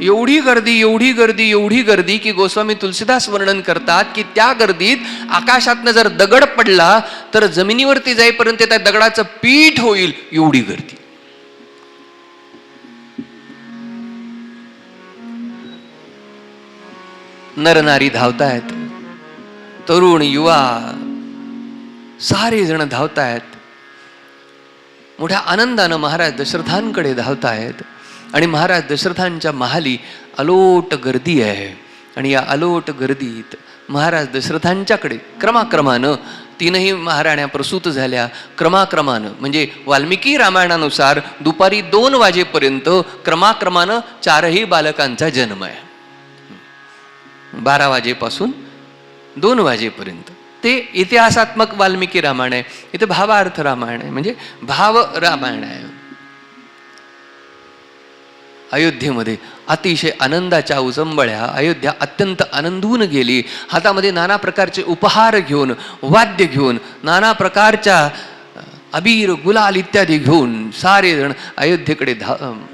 एवढी गर्दी, एवढी गर्दी, एवढी गर्दी की गोस्वामी तुलसीदास वर्णन करतात की त्या गर्दीत आकाशातनं जर दगड पडला तर जमिनीवरती जाईपर्यंत त्या दगडाचं पीठ होईल, एवढी गर्दी. नरनारी धावतायत, तरुण युवा सारे जण धावतायत. मोठ्या आनंदानं महाराज दशरथांकडे धावतायत आणि महाराज दशरथांच्या महाली अलोट गर्दी आहे. आणि या अलोट गर्दीत महाराज दशरथांच्याकडे क्रमाक्रमानं तीनही महाराण्या प्रसूत झाल्या. क्रमाक्रमानं म्हणजे वाल्मिकी रामायणानुसार दुपारी 2 वाजेपर्यंत क्रमाक्रमानं 4ही बालकांचा जन्म आहे. 12 वाजेपासून 2 वाजेपर्यंत ते इतिहासात्मक वाल्मिकी रामायण आहे. इथे भावार्थ रामायण आहे, म्हणजे भाव रामायण आहे. अयोध्येमध्ये अतिशय आनंदाच्या उजंबळ्या. अयोध्या अत्यंत आनंदून गेली. हातामध्ये नाना प्रकारचे उपहार घेऊन, वाद्य घेऊन, नाना प्रकारच्या अबीर गुलाल इत्यादी घेऊन सारे जण अयोध्येकडे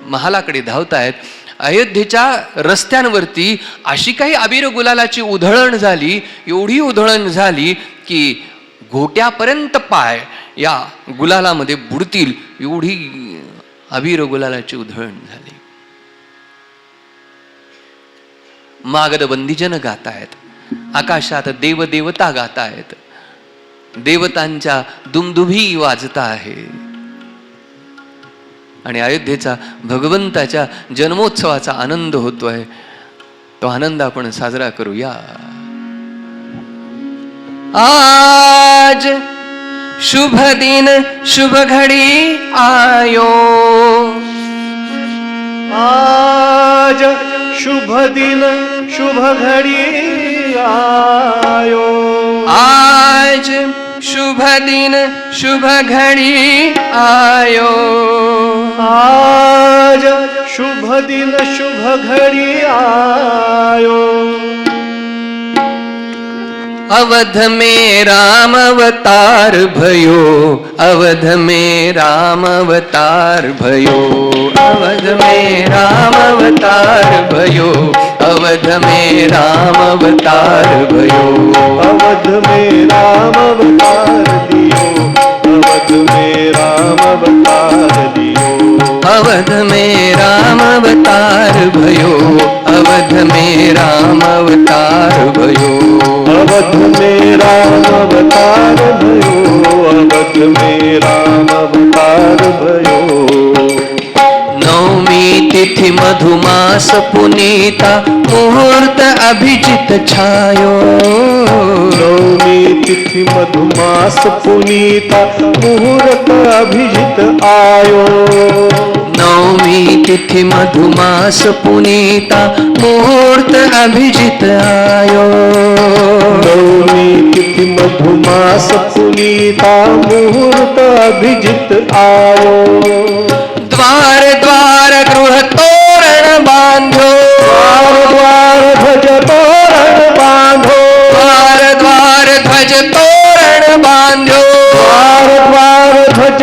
महालाकडे धावतायत. अयोध्येच्या रस्त्यांवरती अशी काही अबीर गुलालाची उधळण झाली, एवढी उधळण झाली की घोट्यापर्यंत पाय या गुलालामध्ये बुडतील, एवढी अबीर गुलालाची उधळण झाली. मागध बंदीजन गातायत, आकाशात देवदेवता गातायत, देवतांच्या दुमदुभी वाजता आहे आणि अयोध्येचा भगवंताच्या जन्मोत्सवाचा आनंद होतोय. तो आनंद आपण साजरा करूया. आज शुभ दिन शुभ घडी आयो, आज शुभ दिन शुभ घडी आयो, आज शुभ दिन शुभ घडी आयो, आज शुभ दिन शुभ घडी आयो. अवध में राम अवतार भयो, अवध में राम अवतार भयो, अवध में राम अवतार भयो, अवध में राम अवतार भयो, अवध में राम अवतार दियो, अवध में राम अवतार दियो, अवध में राम अवतार भयो, अवध में राम अवतार भयो, अवध में राम अवतार भयो, अवध में राम अवतार भयो. नवमी तिथि मधुमास पुनीता, मुहूर्त अभिजित छायो, नवमी तिथि मधुमास पुनीता, मुहूर्त अभिजित आयो. नवमी तिथि मधुमास पुनीता, मुहूर्त अभिजित आयो. नवमी तिथि मधुमास पुनीता, मुहूर्त अभिजित आयो. द्वार द्वार गृह तोरण बांधो, द्वार द्वार ध्वज तोरण बांधो, द्वार द्वार ध्वज तोरण बांधो, द्वार द्वार ध्वज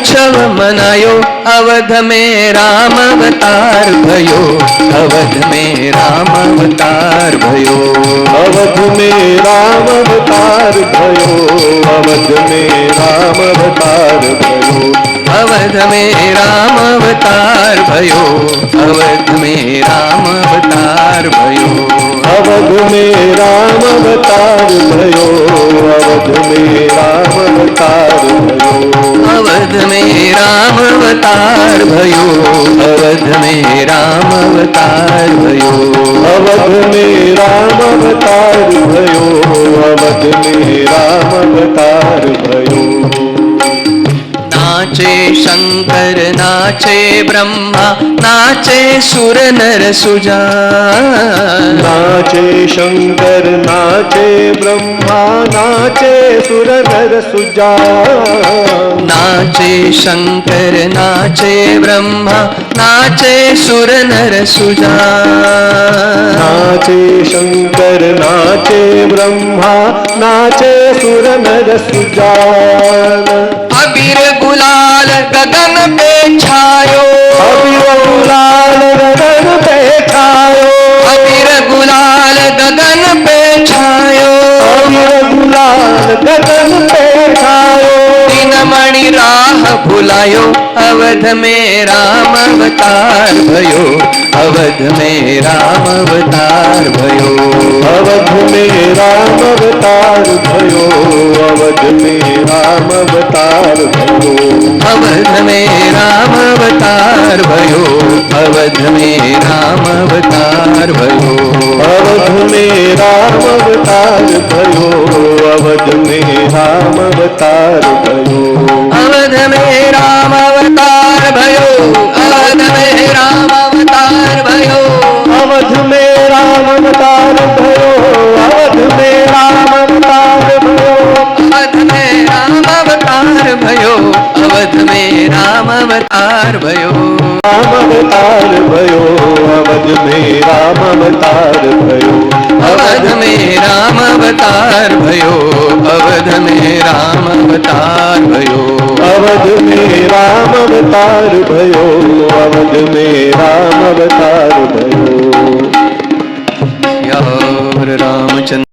उत्सव मनायो, अवध में राम अवतार भयो, अवध में राम अवतार भयो। अवध में राम अवतार भयो, अवध में राम अवतार भयो। अवध में राम अवतार भयो, अवध में राम अवतार भयो। अवध में राम अवतार भयो, अवध में राम अवतार भयो। अवध में राम अवतार भयो, अवध में राम अवतार भयो। अवध में राम अवतार भयो, अवध में राम अवतार भयो। नाचे शंकर नाचे ब्रह्मा, नाचे सुर नर सुजान। नाचे शंकर नाचे ब्रह्मा, नाचे सुर नर सुजान। नाचे शंकर नाचे ब्रह्मा, नाचे सुर नर सुजान। नाचे शंकर नाचे ब्रह्मा, नाचे सुर नर सुजान। अबीर गुलाल गगन पे छायो, अबीर गुलाल गगन पे छायो, अबीर गुलाल गगन पे छायो। अबीर गुलाल गगन पे छायो। दिन मणि राह भुलायो, अवध में राम अवतार भयो, अवध में राम अवतार भयो। अवध में राम अवतार भयो, अवध में राम अवतार भयो। अवध में राम अवतार भयो, अवध में राम अवतार भयो। अवध में राम अवतार भयो, अवध में राम अवतार भयो। अवध में राम अवतार भयो, अवध में राम अवतार भयो। अवध में राम अवतार भयो, अवध में राम अवतार भयो। अवध में राम अवतार भयो, अवध में राम अवतार भयो। राम अवतार भयो, अवध में राम अवतार भयो। अवध में राम अवतार भयो, अवध में राम अवतार भयो। अवध में राम अवतार भयो, अवध में राम अवतार